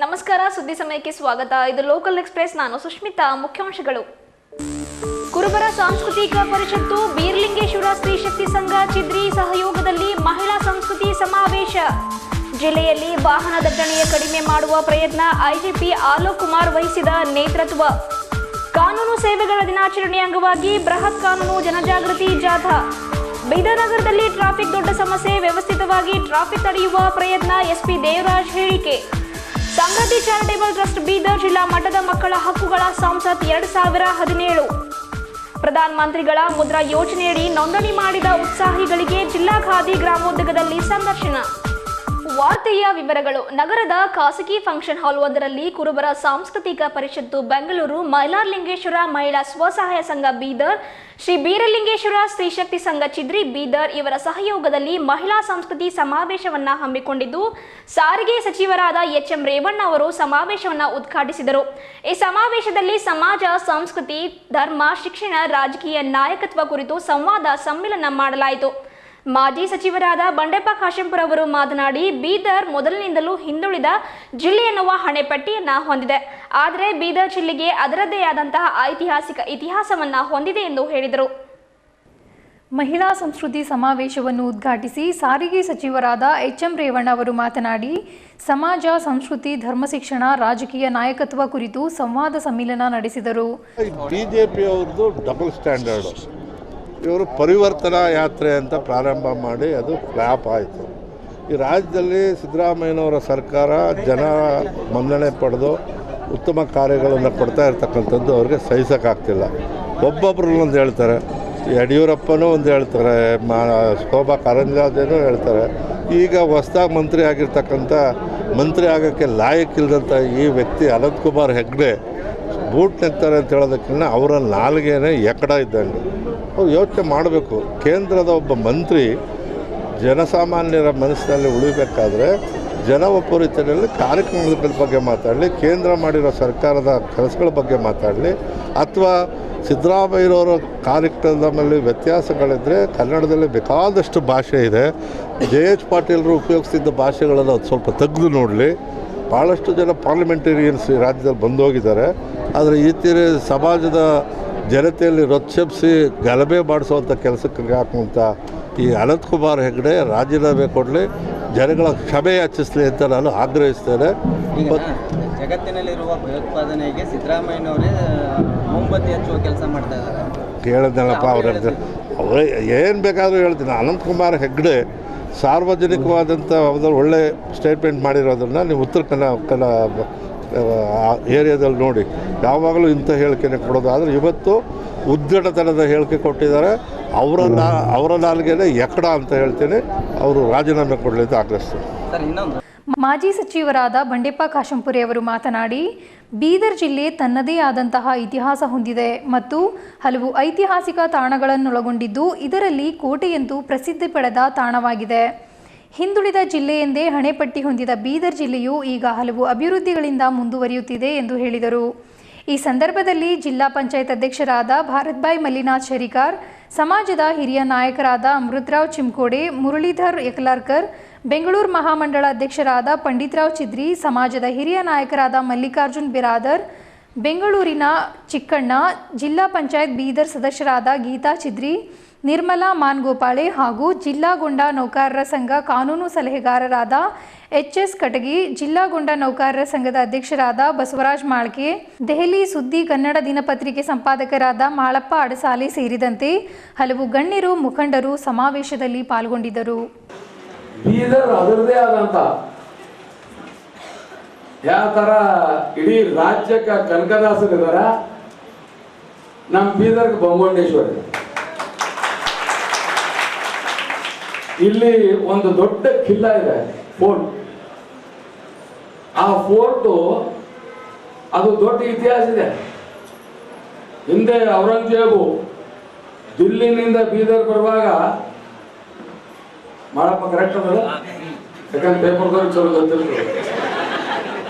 ನಮಸ್ಕಾರ, ಸುದ್ದಿ ಸಮಯಕ್ಕೆ ಸ್ವಾಗತ. ಇದು ಲೋಕಲ್ ಎಕ್ಸ್‌ಪ್ರೆಸ್. ನಾನು ಸುಷ್ಮಿತಾ. ಮುಖ್ಯಾಂಶಗಳು: ಕುರುಬರ ಸಾಂಸ್ಕೃತಿಕ ಪರಿಷತ್ತು ಬೀರಲಿಂಗೇಶ್ವರ ಸ್ತ್ರೀ ಶಕ್ತಿ ಸಂಘ ಚಿದ್ರಿ ಸಹಯೋಗದಲ್ಲಿ ಮಹಿಳಾ ಸಂಸ್ಕೃತಿ ಸಮಾವೇಶ. ಜಿಲ್ಲೆಯಲ್ಲಿ ವಾಹನ ದಟ್ಟಣೆಯ ಕಡಿಮೆ ಮಾಡುವ ಪ್ರಯತ್ನ ಐಜಿಪಿ ಆಲೋಕ್ ಕುಮಾರ್ ವಹಿಸಿದ ನೇತೃತ್ವ. ಕಾನೂನು ಸೇವೆಗಳ ದಿನಾಚರಣೆ ಅಂಗವಾಗಿ ಬೃಹತ್ ಕಾನೂನು ಜನಜಾಗೃತಿ ಜಾಥಾ. ಬೀದರ್ ನಗರದಲ್ಲಿ ಟ್ರಾಫಿಕ್ ದೊಡ್ಡ ಸಮಸ್ಯೆ, ವ್ಯವಸ್ಥಿತವಾಗಿ ಟ್ರಾಫಿಕ್ ತಡೆಯುವ ಪ್ರಯತ್ನ ಎಸ್ಪಿ ದೇವರಾಜ್ ಹೇಳಿಕೆ. ಸಮೃದ್ಧಿ ಚಾರಿಟೇಬಲ್ ಟ್ರಸ್ಟ್ ಬೀದರ್ ಜಿಲ್ಲಾ ಮಟ್ಟದ ಮಕ್ಕಳ ಹಕ್ಕುಗಳ ಸಂಸತ್ 2017. ಪ್ರಧಾನ ಮಂತ್ರಿಗಳ ಮುದ್ರಾ ಯೋಜನೆಯಡಿ ನೋಂದಣಿ ಮಾಡಿದ ಉತ್ಸಾಹಿಗಳಿಗೆ ಜಿಲ್ಲಾ ಖಾದಿ ಗ್ರಾಮೋದ್ಯೋಗದಲ್ಲಿ ಸಂದರ್ಶನ. ವಾರ್ತೆಯ ವಿವರಗಳು. ನಗರದ ಖಾಸಗಿ ಫಂಕ್ಷನ್ ಹಾಲ್ ಒಂದರಲ್ಲಿ ಕುರುಬರ ಸಾಂಸ್ಕೃತಿಕ ಪರಿಷತ್ತು ಬೆಂಗಳೂರು, ಮೈಲಾರಲಿಂಗೇಶ್ವರ ಮಹಿಳಾ ಸ್ವಸಹಾಯ ಸಂಘ ಬೀದರ್, ಶ್ರೀ ಬೀರಲಿಂಗೇಶ್ವರ ಸ್ತ್ರೀ ಶಕ್ತಿ ಸಂಘ ಚಿದ್ರಿ ಬೀದರ್ ಇವರ ಸಹಯೋಗದಲ್ಲಿ ಮಹಿಳಾ ಸಂಸ್ಕೃತಿ ಸಮಾವೇಶವನ್ನ ಹಮ್ಮಿಕೊಂಡಿದ್ದು, ಸಾರಿಗೆ ಸಚಿವರಾದ ಎಚ್ಎಂ ರೇವಣ್ಣ ಅವರು ಸಮಾವೇಶವನ್ನ ಉದ್ಘಾಟಿಸಿದರು. ಈ ಸಮಾವೇಶದಲ್ಲಿ ಸಮಾಜ, ಸಂಸ್ಕೃತಿ, ಧರ್ಮ, ಶಿಕ್ಷಣ, ರಾಜಕೀಯ ನಾಯಕತ್ವ ಕುರಿತು ಸಂವಾದ ಸಮ್ಮೇಳನ ಮಾಡಲಾಯಿತು. ಮಾಜಿ ಸಚಿವರಾದ ಬಂಡೆಪ್ಪ ಕಾಶೆಂಪುರ ಅವರು ಮಾತನಾಡಿ, ಬೀದರ್ ಮೊದಲಿನಿಂದಲೂ ಹಿಂದುಳಿದ ಜಿಲ್ಲೆ ಎನ್ನುವ ಹಣೆಪಟ್ಟಿಯನ್ನ ಹೊಂದಿದೆ. ಆದರೆ ಬೀದರ್ ಜಿಲ್ಲೆಗೆ ಅದರದ್ದೇ ಆದಂತಹ ಐತಿಹಾಸಿಕ ಇತಿಹಾಸವನ್ನ ಹೊಂದಿದೆ ಎಂದು ಹೇಳಿದರು. ಮಹಿಳಾ ಸಂಸ್ಕೃತಿ ಸಮಾವೇಶವನ್ನು ಉದ್ಘಾಟಿಸಿ ಸಾರಿಗೆ ಸಚಿವರಾದ ಎಚ್ಎಂ ರೇವಣ್ಣ ಅವರು ಮಾತನಾಡಿ, ಸಮಾಜ, ಸಂಸ್ಕೃತಿ, ಧರ್ಮ, ಶಿಕ್ಷಣ, ರಾಜಕೀಯ ನಾಯಕತ್ವ ಕುರಿತು ಸಂವಾದ ಸಮ್ಮೇಳನ ನಡೆಸಿದರು. ಬಿಜೆಪಿ ಅವ್ರದ್ದು ಡಬಲ್ ಸ್ಟ್ಯಾಂಡರ್ಡ್. ಇವರು ಪರಿವರ್ತನಾ ಯಾತ್ರೆ ಅಂತ ಪ್ರಾರಂಭ ಮಾಡಿ ಅದು ಫ್ಲಾಪ್ ಆಯಿತು. ಈ ರಾಜ್ಯದಲ್ಲಿ ಸಿದ್ದರಾಮಯ್ಯನವರ ಸರ್ಕಾರ ಜನ ಮನ್ನಣೆ ಪಡೆದು ಉತ್ತಮ ಕಾರ್ಯಗಳನ್ನು ಕೊಡ್ತಾ ಇರ್ತಕ್ಕಂಥದ್ದು ಅವ್ರಿಗೆ ಸಹಿಸೋಕ್ಕಾಗ್ತಿಲ್ಲ. ಒಬ್ಬೊಬ್ಬರು ಒಂದು ಹೇಳ್ತಾರೆ, ಯಡಿಯೂರಪ್ಪನೂ ಒಂದು ಹೇಳ್ತಾರೆ, ಶೋಭಾ ಕಾರಂಜಾದೇನೂ ಹೇಳ್ತಾರೆ. ಈಗ ಹೊಸದಾಗಿ ಮಂತ್ರಿ ಆಗಿರ್ತಕ್ಕಂಥ ಮಂತ್ರಿ ಆಗೋಕ್ಕೆ ಲಾಯಕ್ಕಿಲ್ಲದಂಥ ಈ ವ್ಯಕ್ತಿ ಅನಂತ್ ಕುಮಾರ್ ಹೆಗ್ಡೆ ಬೂಟ್ ನೆಕ್ತಾರೆ ಅಂತ ಹೇಳೋದಕ್ಕಿಂತ ಅವರ ನಾಲ್ಗೆನೇ ಎಕ್ಕಡ ಇದ್ದಂಗೆ. ಅವ್ರು ಯೋಚನೆ ಮಾಡಬೇಕು. ಕೇಂದ್ರದ ಒಬ್ಬ ಮಂತ್ರಿ ಜನಸಾಮಾನ್ಯರ ಮನಸ್ಸಿನಲ್ಲಿ ಉಳಿಬೇಕಾದ್ರೆ ಜನೋಪರಿತನಲ್ಲಿ ಕಾರ್ಯಕ್ರಮಗಳ ಬಗ್ಗೆ ಮಾತಾಡಲಿ, ಕೇಂದ್ರ ಮಾಡಿರೋ ಸರ್ಕಾರದ ಕೆಲಸಗಳ ಬಗ್ಗೆ ಮಾತಾಡಲಿ, ಅಥವಾ ಸಿದ್ದರಾಮಯ್ಯನವರ ಕಾರ್ಯಕ್ರಮದಲ್ಲಿ ವ್ಯತ್ಯಾಸಗಳಿದ್ದರೆ ಕನ್ನಡದಲ್ಲಿ ಬೇಕಾದಷ್ಟು ಭಾಷೆ ಇದೆ. ಜೆ.ಎಚ್. ಪಾಟೀಲರು ಉಪಯೋಗಿಸ್ತಿದ್ದ ಭಾಷೆಗಳನ್ನು ಅದು ಸ್ವಲ್ಪ ತೆಗೆದು ನೋಡಲಿ. ಭಾಳಷ್ಟು ಜನ ಪಾರ್ಲಿಮೆಂಟೇರಿಯನ್ಸ್ ಈ ರಾಜ್ಯದಲ್ಲಿ ಬಂದೋಗಿದ್ದಾರೆ. ಆದರೆ ಈ ತೀರ ಸಮಾಜದ ಜನತೆಯಲ್ಲಿ ರೊಚ್ಚೆಬ್ಸಿ ಗಲಭೆ ಮಾಡಿಸುವಂಥ ಕೆಲಸಕ್ಕೆ ಹಾಕುವಂಥ ಈ ಅನಂತ್ ಕುಮಾರ್ ಹೆಗ್ಡೆ ರಾಜೀನಾಮೆ ಕೊಡಲಿ, ಜನಗಳ ಕ್ಷಮೆ ಯಾಚಿಸಲಿ ಅಂತ ನಾನು ಆಗ್ರಹಿಸ್ತೇನೆ. ಜಗತ್ತಿನಲ್ಲಿರುವ ಭಯೋತ್ಪಾದನೆಗೆ ಸಿದ್ದರಾಮಯ್ಯನವರೇ ಮುಂಬತ್ತಿ ಹಚ್ಚುವ ಕೆಲಸ ಮಾಡ್ತಾ ಇದ್ದಾರೆ. ಕೇಳಿದ್ನಲ್ಲಪ್ಪ, ಅವರೇ ಏನು ಬೇಕಾದರೂ ಹೇಳ್ತೀನಿ. ಅನಂತ್ ಕುಮಾರ್ ಹೆಗ್ಡೆ ಸಾರ್ವಜನಿಕವಾದಂಥ ಒಳ್ಳೆ ಸ್ಟೇಟ್ಮೆಂಟ್ ಮಾಡಿರೋದನ್ನು ನೀವು ಉತ್ತರ ಕನ್ನಡ ಏರಿಯಾದಲ್ಲಿ ನೋಡಿ. ಯಾವಾಗಲೂ ಇಂಥ ಹೇಳಿಕೆನೆ ಕೊಡೋದು. ಆದರೆ ಇವತ್ತು ಉದ್ಧಟತನದ ಹೇಳಿಕೆ ಕೊಟ್ಟಿದ್ದಾರೆ. ಅವರ ನಾಲ್ಗೆನೇ ಎಕ್ಕಡ ಅಂತ ಹೇಳ್ತೀನಿ. ಅವರು ರಾಜೀನಾಮೆ ಕೊಡಲಿ ಅಂತ ಆಗ್ರಹಿಸ್ತಾರೆ. ಮಾಜಿ ಸಚಿವರಾದ ಬಂಡೆಪ್ಪ ಕಾಶೆಂಪುರ ಅವರು ಮಾತನಾಡಿ, ಬೀದರ್ ಜಿಲ್ಲೆ ತನ್ನದೇ ಆದಂತಹ ಇತಿಹಾಸ ಹೊಂದಿದೆ ಮತ್ತು ಹಲವು ಐತಿಹಾಸಿಕ ತಾಣಗಳನ್ನೊಳಗೊಂಡಿದ್ದು, ಇದರಲ್ಲಿ ಕೋಟೆಯಂತೂ ಪ್ರಸಿದ್ಧಿ ಪಡೆದ ತಾಣವಾಗಿದೆ. ಹಿಂದುಳಿದ ಜಿಲ್ಲೆ ಎಂದೇ ಹಣೆಪಟ್ಟಿ ಹೊಂದಿದ ಬೀದರ್ ಜಿಲ್ಲೆಯು ಈಗ ಹಲವು ಅಭಿವೃದ್ಧಿಗಳಿಂದ ಮುಂದುವರಿಯುತ್ತಿದೆ ಎಂದು ಹೇಳಿದರು. ಈ ಸಂದರ್ಭದಲ್ಲಿ ಜಿಲ್ಲಾ ಪಂಚಾಯತ್ ಅಧ್ಯಕ್ಷರಾದ ಭಾರತ್ಭಾಯ್ ಮಲ್ಲಿನಾಥ್ ಶರಿಕಾರ್, ಸಮಾಜದ ಹಿರಿಯ ನಾಯಕರಾದ ಅಮೃತರಾವ್ ಚಿಮ್ಕೋಡೆ, ಮುರಳೀಧರ್ ಯಕಲಾರ್ಕರ್, ಬೆಂಗಳೂರು ಮಹಾಮಂಡಳ ಅಧ್ಯಕ್ಷರಾದ ಪಂಡಿತರಾವ್ ಚಿದ್ರಿ, ಸಮಾಜದ ಹಿರಿಯ ನಾಯಕರಾದ ಮಲ್ಲಿಕಾರ್ಜುನ್ ಬಿರಾದರ್, ಬೆಂಗಳೂರಿನ ಚಿಕ್ಕಣ್ಣ, ಜಿಲ್ಲಾ ಪಂಚಾಯತ್ ಬೀದರ್ ಸದಸ್ಯರಾದ ಗೀತಾ ಚಿದ್ರಿ, ನಿರ್ಮಲಾ ಮಾನ್ಗೋಪಾಳೆ ಹಾಗೂ ಜಿಲ್ಲಾ ಗೊಂಡ ನೌಕರರ ಸಂಘ ಕಾನೂನು ಸಲಹೆಗಾರರಾದ ಎಚ್.ಎಸ್. ಕಟಗಿ, ಜಿಲ್ಲಾ ಗೊಂಡ ನೌಕರರ ಸಂಘದ ಅಧ್ಯಕ್ಷರಾದ ಬಸವರಾಜ್ ಮಾಳ್ಕೆ, ದೆಹಲಿ ಸುದ್ದಿ ಕನ್ನಡ ದಿನಪತ್ರಿಕೆ ಸಂಪಾದಕರಾದ ಮಾಳಪ್ಪ ಅಡಸಾಲೆ ಸೇರಿದಂತೆ ಹಲವು ಗಣ್ಯರು, ಮುಖಂಡರು ಸಮಾವೇಶದಲ್ಲಿ ಪಾಲ್ಗೊಂಡಿದ್ದರು. ಬೀದರ್ ಅದರದೇ ಆದಂತ ಯಾವ ತರ ಇಡೀ ರಾಜ್ಯಕ್ಕೆ ಕನಕದಾಸರಿದಾರ, ನಮ್ಮ ಬೀದರ್ಗೆ ಬೊಮ್ಮಗೊಂಡೇಶ್ವರ. ಇಲ್ಲಿ ಒಂದು ದೊಡ್ಡ ಕಿಲ್ಲ ಇದೆ, ಫೋರ್ಟ್. ಆ ಫೋರ್ಟು ಅದು ದೊಡ್ಡ ಇತಿಹಾಸ ಇದೆ. ಹಿಂದೆ ಔರಂಗಜೇಬು ದಿಲ್ಲಿನಿಂದ ಬೀದರ್ ಬರುವಾಗ, ಮಾಡಪ್ಪ ಕರೆಕ್ಟ್ ಅದ, ಯಾಕಂದ್ರೆ ಪೇಪರ್ದವ್ರಿಗೆ ಚಲೋ ಗೊತ್ತಿರ್ತದೆ.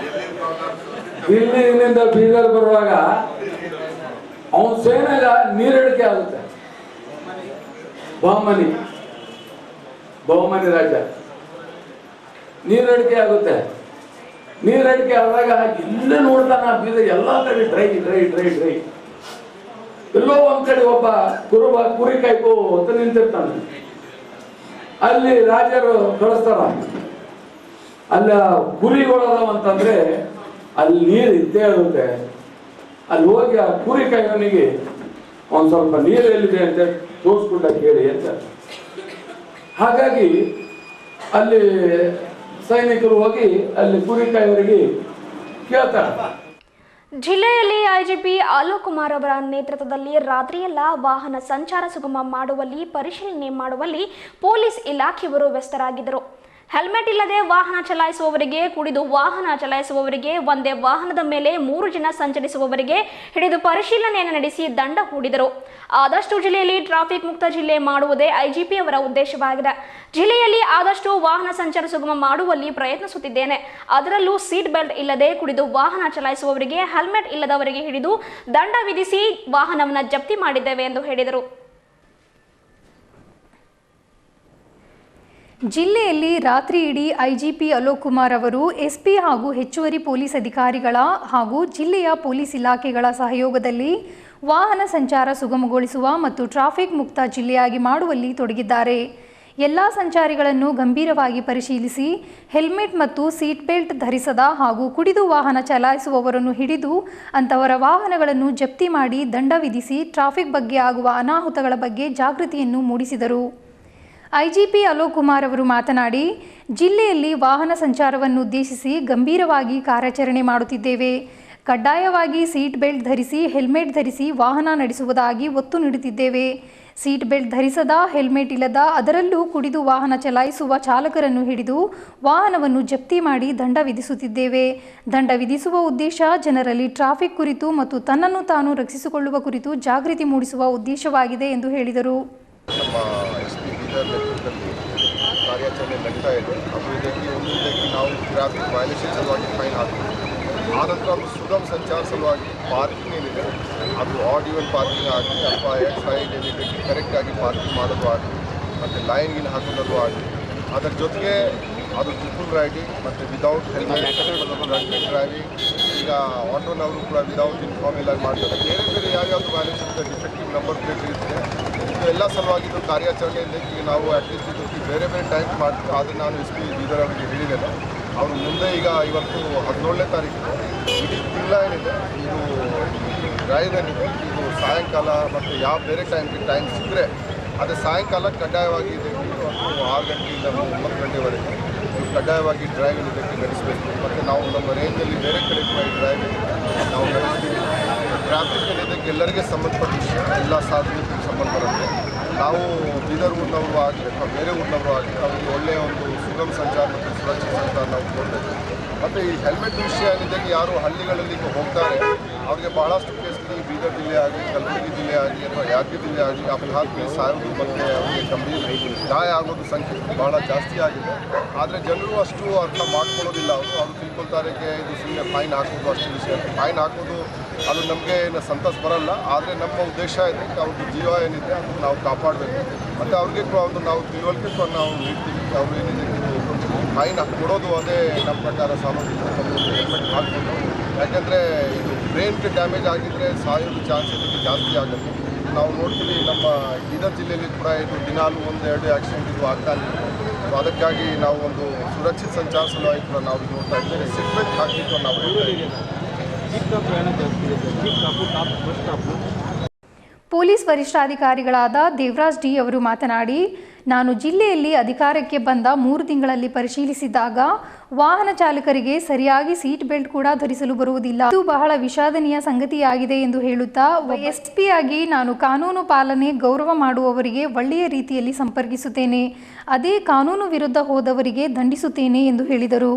ದಿಲ್ಲಿನಿಂದ ಬೀದರ್ ಬರುವಾಗ ಅವನ ಸೇನೆಗ ನೀರಿಳಿಕೆ ಆಗುತ್ತೆ. ಬಹುಮನಿ ರಾಜ್ಯ ನೀರಿಳಿಕೆ ಆಗುತ್ತೆ. ನೀರು ಅಡಿಕೆ ಆದಾಗ ಇಲ್ಲೇ ನೋಡ್ತಾನ ಬೀದರ್ ಎಲ್ಲ ಕಡೆ ಡ್ರೈ ಡ್ರೈ ಡ್ರೈ ಡ್ರೈ. ಎಲ್ಲೋ ಒಂದ್ ಕಡೆ ಒಬ್ಬ ಕುರಿ ಕಾಯ್ಕೋ ಅಂತ ನಿಂತಿರ್ತಾನೆ. ಅಲ್ಲಿ ರಾಜರು ಕಳಿಸ್ತಾರ, ಅಲ್ಲ ಕುರಿಗಳದಾವ ಅಂತಂದ್ರೆ ಅಲ್ಲಿ ನೀರು ಇದ್ದೇ ಇರುತ್ತೆ. ಅಲ್ಲಿ ಹೋಗಿ ಆ ಕುರಿ ಕಾಯೋನಿಗೆ ಒಂದ್ ಸ್ವಲ್ಪ ನೀರು ಎಲ್ಲಿದೆ ಅಂತ ತೋರಿಸ್ಬಿಟ್ಟ ಕೇಳಿ ಅಂತ. ಹಾಗಾಗಿ ಅಲ್ಲಿ ಸೈನಿಕರು ಹೋಗಿ ಅಲ್ಲಿ ಕುರಿ ಕಾಯೋರಿಗೆ ಕೇಳ್ತಾರೆ. ಜಿಲ್ಲೆಯಲ್ಲಿ ಐಜಿಪಿ ಅಲೋಕ್ ಕುಮಾರ್ ಅವರ ನೇತೃತ್ವದಲ್ಲಿ ರಾತ್ರಿಯೆಲ್ಲ ವಾಹನ ಸಂಚಾರ ಸುಗಮ ಮಾಡುವಲ್ಲಿ ಪರಿಶೀಲನೆ ಮಾಡುವಲ್ಲಿ ಪೊಲೀಸ್ ಇಲಾಖೆಯವರು ವ್ಯಸ್ತರಾಗಿದ್ದರು. ಹೆಲ್ಮೆಟ್ ಇಲ್ಲದೆ ವಾಹನ ಚಲಾಯಿಸುವವರಿಗೆ, ಕುಡಿದು ವಾಹನ ಚಲಾಯಿಸುವವರಿಗೆ, ಒಂದೇ ವಾಹನದ ಮೇಲೆ 3 ಜನ ಸಂಚರಿಸುವವರಿಗೆ ಹಿಡಿದು ಪರಿಶೀಲನೆಯನ್ನು ನಡೆಸಿ ದಂಡ ಹೂಡಿದರು. ಆದಷ್ಟು ಜಿಲ್ಲೆಯಲ್ಲಿ ಟ್ರಾಫಿಕ್ ಮುಕ್ತ ಜಿಲ್ಲೆ ಮಾಡುವುದೇ ಐಜಿಪಿ ಅವರ ಉದ್ದೇಶವಾಗಿದೆ. ಜಿಲ್ಲೆಯಲ್ಲಿ ಆದಷ್ಟು ವಾಹನ ಸಂಚಾರ ಸುಗಮ ಮಾಡುವಲ್ಲಿ ಪ್ರಯತ್ನಿಸುತ್ತಿದ್ದೇನೆ. ಅದರಲ್ಲೂ ಸೀಟ್ ಬೆಲ್ಟ್ ಇಲ್ಲದೆ ಕುಡಿದು ವಾಹನ ಚಲಾಯಿಸುವವರಿಗೆ, ಹೆಲ್ಮೆಟ್ ಇಲ್ಲದವರಿಗೆ ಹಿಡಿದು ದಂಡ ವಿಧಿಸಿ ವಾಹನವನ್ನು ಜಪ್ತಿ ಮಾಡಿದ್ದೇವೆ ಎಂದು ಹೇಳಿದರು. ಜಿಲ್ಲೆಯಲ್ಲಿ ರಾತ್ರಿ ಇಡೀ ಐಜಿಪಿ ಅಲೋಕ್ ಕುಮಾರ್ ಅವರು ಎಸ್ಪಿ ಹಾಗೂ ಹೆಚ್ಚುವರಿ ಪೊಲೀಸ್ ಅಧಿಕಾರಿಗಳ ಹಾಗೂ ಜಿಲ್ಲೆಯ ಪೊಲೀಸ್ ಇಲಾಖೆಗಳ ಸಹಯೋಗದಲ್ಲಿ ವಾಹನ ಸಂಚಾರ ಸುಗಮಗೊಳಿಸುವ ಮತ್ತು ಟ್ರಾಫಿಕ್ ಮುಕ್ತ ಜಿಲ್ಲೆಯಾಗಿ ಮಾಡುವಲ್ಲಿ ತೊಡಗಿದ್ದಾರೆ. ಎಲ್ಲ ಸಂಚಾರಿಗಳನ್ನು ಗಂಭೀರವಾಗಿ ಪರಿಶೀಲಿಸಿ ಹೆಲ್ಮೆಟ್ ಮತ್ತು ಸೀಟ್ ಬೆಲ್ಟ್ ಧರಿಸದ ಹಾಗೂ ಕುಡಿದು ವಾಹನ ಚಲಾಯಿಸುವವರನ್ನು ಹಿಡಿದು ಅಂತವರ ವಾಹನಗಳನ್ನು ಜಪ್ತಿ ಮಾಡಿ ದಂಡ ವಿಧಿಸಿ ಟ್ರಾಫಿಕ್ ಬಗ್ಗೆ ಆಗುವ ಅನಾಹುತಗಳ ಬಗ್ಗೆ ಜಾಗೃತಿಯನ್ನು ಮೂಡಿಸಿದರು. ಐಜಿಪಿ ಅಲೋಕ್ ಕುಮಾರ್ ಅವರು ಮಾತನಾಡಿ, ಜಿಲ್ಲೆಯಲ್ಲಿ ವಾಹನ ಸಂಚಾರವನ್ನು ಉದ್ದೇಶಿಸಿ ಗಂಭೀರವಾಗಿ ಕಾರ್ಯಾಚರಣೆ ಮಾಡುತ್ತಿದ್ದೇವೆ. ಕಡ್ಡಾಯವಾಗಿ ಸೀಟ್ ಬೆಲ್ಟ್ ಧರಿಸಿ, ಹೆಲ್ಮೆಟ್ ಧರಿಸಿ ವಾಹನ ನಡೆಸುವುದಾಗಿ ಒತ್ತು ನೀಡುತ್ತಿದ್ದೇವೆ. ಸೀಟ್ ಬೆಲ್ಟ್ ಧರಿಸದ, ಹೆಲ್ಮೆಟ್ ಇಲ್ಲದ, ಅದರಲ್ಲೂ ಕುಡಿದು ವಾಹನ ಚಲಾಯಿಸುವ ಚಾಲಕರನ್ನು ಹಿಡಿದು ವಾಹನವನ್ನು ಜಪ್ತಿ ಮಾಡಿ ದಂಡ ವಿಧಿಸುತ್ತಿದ್ದೇವೆ. ದಂಡ ವಿಧಿಸುವ ಉದ್ದೇಶ ಜನರಲ್ಲಿ ಟ್ರಾಫಿಕ್ ಕುರಿತು ಮತ್ತು ತನ್ನನ್ನು ತಾನು ರಕ್ಷಿಸಿಕೊಳ್ಳುವ ಕುರಿತು ಜಾಗೃತಿ ಮೂಡಿಸುವ ಉದ್ದೇಶವಾಗಿದೆ ಎಂದು ಹೇಳಿದರು. ನಮ್ಮ ಎಸ್ ಪಿ ಬೀದರ್ ನೇತೃತ್ವದಲ್ಲಿ ಕಾರ್ಯಾಚರಣೆ ನಡೀತಾ ಇದೆ. ಅಭಿವೃದ್ಧಿಗೆ ಒಂದೊಂದಾಗಿ ನಾವು ಟ್ರಾಫಿಕ್ ವೈಲೇಷನ್ ಸಲುವಾಗಿ ಫೈನ್ ಹಾಕ್ತೀವಿ. ಆನಂತರ ಅದು ಸುಗಮ ಸಂಚಾರ ಸಲುವಾಗಿ ಪಾರ್ಕಿಂಗ್ ಏನಿದೆ ಅದು ಆಡ್ ಈವನ್ ಪಾರ್ಕಿಂಗ್ ಆಗಲಿ ಅಥವಾ ಸೈಡ್ ಏನಿದೆ ಕರೆಕ್ಟಾಗಿ ಪಾರ್ಕಿಂಗ್ ಮಾಡೋದು ಆಗಲಿ ಮತ್ತು ಲೈನ್ಗಿನ ಹಾಕೋದು ಆಗಲಿ, ಅದರ ಜೊತೆಗೆ ಅದು ಟ್ರಿಪಲ್ ರೈಡಿಂಗ್ ಮತ್ತು ವಿದೌಟ್ ಹೆಲ್ಮೆಟ್ ಡ್ರೈವಿಂಗ್, ಈಗ ಆಟೋನವರು ಕೂಡ ವಿದೌಟ್ ಇನ್ಫಾರ್ಮ್ ಎಲ್ಲ ಮಾಡ್ತಾರೆ. ಬೇರೆ ಬೇರೆ ಯಾವ್ಯಾವುದು ವೈಲೇಷನ್ ಡಿಫೆಕ್ಟಿವ್ ನಂಬರ್ ಪ್ಲೇಟ್ ಇರುತ್ತೆ. ಇದು ಎಲ್ಲ ಸಲುವಾಗಿ ಇದು ಕಾರ್ಯಾಚರಣೆಯಿಂದ ಈಗ ನಾವು ಅಟ್ಲೀಸ್ಟ್ ಇದಕ್ಕೆ ಬೇರೆ ಬೇರೆ ಟೈಮ್ ಮಾಡ್ತೀವಿ. ಆದರೆ ನಾನು ಎಸ್ ಪಿ ಬೀದರ್ ಅವರಿಗೆ ಹೇಳಿದ್ದೇನೆ, ಅವರು ಮುಂದೆ ಈಗ ಇವತ್ತು 17ನೇ ತಾರೀಕು ಇಡೀ ತಿಂಗಳ ಏನಿದೆ ಇದು ಡ್ರೈವ್ ಏನಿದೆ ಇದು ಸಾಯಂಕಾಲ ಮತ್ತು ಯಾವ ಬೇರೆ ಟೈಮ್ ಸಿಕ್ಕರೆ ಅದೇ ಸಾಯಂಕಾಲ ಕಡ್ಡಾಯವಾಗಿ ಇದಕ್ಕೆ ಒಂದು 6 ಗಂಟೆಯಿಂದ 9 ಗಂಟೆವರೆಗೆ ಕಡ್ಡಾಯವಾಗಿ ಡ್ರೈವ್ ಇದಕ್ಕೆ ನಡೆಸಬೇಕು. ಮತ್ತು ನಾವು ನಮ್ಮ ರೇಂಜಲ್ಲಿ ಬೇರೆ ಕಡೆ ಡ್ರೈವ್ ನಾವು ನಡೆಸ್ತೀವಿ. ಟ್ರಾಫಿಕ್ ಇದಕ್ಕೆ ಎಲ್ಲರಿಗೆ ಸಂಬಂಧಪಟ್ಟ ವಿಷಯ, ಎಲ್ಲ ಸಾರ್ವಜನಿಕರಿಗೆ ಸಂಬಂಧ ಬರುತ್ತೆ. ನಾವು ಬೀದರ್ ಊರಿನವರು ಆಗಲಿ ಅಥವಾ ಬೇರೆ ಊರಿನವರು ಆಗಲಿ ಅವರಿಗೆ ಒಳ್ಳೆಯ ಒಂದು ಸುಗಮ ಸಂಚಾರ ಮತ್ತು ಸುರಕ್ಷಿತ ಸಂಚಾರ ನಾವು ಕೊಡಬೇಕು. ಮತ್ತು ಈ ಹೆಲ್ಮೆಟ್ ವಿಷಯ ಏನಿದೆ, ಯಾರು ಹಳ್ಳಿಗಳಲ್ಲಿ ಹೋಗ್ತಾರೆ ಅವ್ರಿಗೆ ಭಾಳಷ್ಟು ಕೇಸ್ನಲ್ಲಿ ಬೀದರ್ ಜಿಲ್ಲೆ ಆಗಲಿ, ಕಲಬುರಗಿ ಜಿಲ್ಲೆ ಆಗಲಿ ಅಥವಾ ಯಾದಗಿರಿ ಜಿಲ್ಲೆ ಆಗಲಿ ಅಪಘಾತದಲ್ಲಿ ಸಾಯೋದು ಮತ್ತು ಅವರಿಗೆ ಗಂಭೀರ ಗಾಯ ಆಗೋದು ಸಂಖ್ಯೆ ಭಾಳ ಜಾಸ್ತಿ ಆಗಿದೆ. ಆದರೆ ಜನರು ಅಷ್ಟು ಅರ್ಥ ಮಾಡ್ಕೊಳ್ಳೋದಿಲ್ಲ. ಅವರು ತಿಳ್ಕೊಳ್ತಾರೆ ಇದು ಸುಮ್ಮನೆ ಫೈನ್ ಹಾಕೋದು ಅಷ್ಟು ವಿಷಯ. ಫೈನ್ ಹಾಕೋದು ಅದು ನಮಗೆ ಏನು ಸಂತಸ ಬರಲ್ಲ. ಆದರೆ ನಮ್ಮ ಉದ್ದೇಶ ಇದೆ ಅವ್ರದ್ದು ಜೀವ ಏನಿದೆ ಅದನ್ನು ನಾವು ಕಾಪಾಡಬೇಕು. ಮತ್ತು ಅವ್ರಿಗೆ ಒಂದು ನಾವು ತಿಳುವಳಿಕೆ ನಾವು ನೀಡ್ತೀವಿ. ಅವರು ಏನಿದೆ ಫೈನ್ ಕೊಡೋದು ಅದೇ ನಮ್ಮ ಪ್ರಕಾರ ಸಾಮಾಜಿಕ ಹೆಲ್ಮೆಟ್ ಹಾಕ್ಬೋದು. ಯಾಕೆಂದರೆ ಇದು ಬ್ರೈನ್ಗೆ ಡ್ಯಾಮೇಜ್ ಆಗಿದ್ದರೆ ಸಾಯೋದು ಚಾನ್ಸ್ ಇದಕ್ಕೆ ಜಾಸ್ತಿ ಆಗುತ್ತೆ. ನಾವು ನೋಡ್ತೀವಿ ನಮ್ಮ ಬೀದರ್ ಜಿಲ್ಲೆಯಲ್ಲಿ ಕೂಡ ಇದು ದಿನಾಲು 1-2 ಆಕ್ಸಿಡೆಂಟ್ ಇದು ಆಗ್ತಾ ಇದೆ. ಸೊ ಅದಕ್ಕಾಗಿ ನಾವು ಒಂದು ಸುರಕ್ಷಿತ ಸಂಚಾರ ಸಲುವಾಗಿ ಕೂಡ ನಾವು ನೋಡ್ತಾ ಇದ್ದೇವೆ. ಸೀಟ್ ಬೆಲ್ಟ್ ಹಾಕಲಿಕ್ಕೆ ನಾವು ಹೇಳ್ತಾ ಇದ್ದೀವಿ. ಪೊಲೀಸ್ ವರಿಷ್ಠಾಧಿಕಾರಿಗಳಾದ ದೇವರಾಜ್ ಡಿ ಅವರು ಮಾತನಾಡಿ, ನಾನು ಜಿಲ್ಲೆಯಲ್ಲಿ ಅಧಿಕಾರಕ್ಕೆ ಬಂದ 3 ತಿಂಗಳಲ್ಲಿ ಪರಿಶೀಲಿಸಿದಾಗ ವಾಹನ ಚಾಲಕರಿಗೆ ಸರಿಯಾಗಿ ಸೀಟ್ ಬೆಲ್ಟ್ ಕೂಡ ಧರಿಸಲು ಬರುವುದಿಲ್ಲ. ಇದು ಬಹಳ ವಿಷಾದನೀಯ ಸಂಗತಿಯಾಗಿದೆ ಎಂದು ಹೇಳುತ್ತಾ, ಎಸ್ಪಿ ಆಗಿ ನಾನು ಕಾನೂನು ಪಾಲನೆ ಗೌರವ ಮಾಡುವವರಿಗೆ ಒಳ್ಳೆಯ ರೀತಿಯಲ್ಲಿ ಸಂಪರ್ಕಿಸುತ್ತೇನೆ, ಅದೇ ಕಾನೂನು ವಿರುದ್ಧ ಹೋದವರಿಗೆ ದಂಡಿಸುತ್ತೇನೆ ಎಂದು ಹೇಳಿದರು.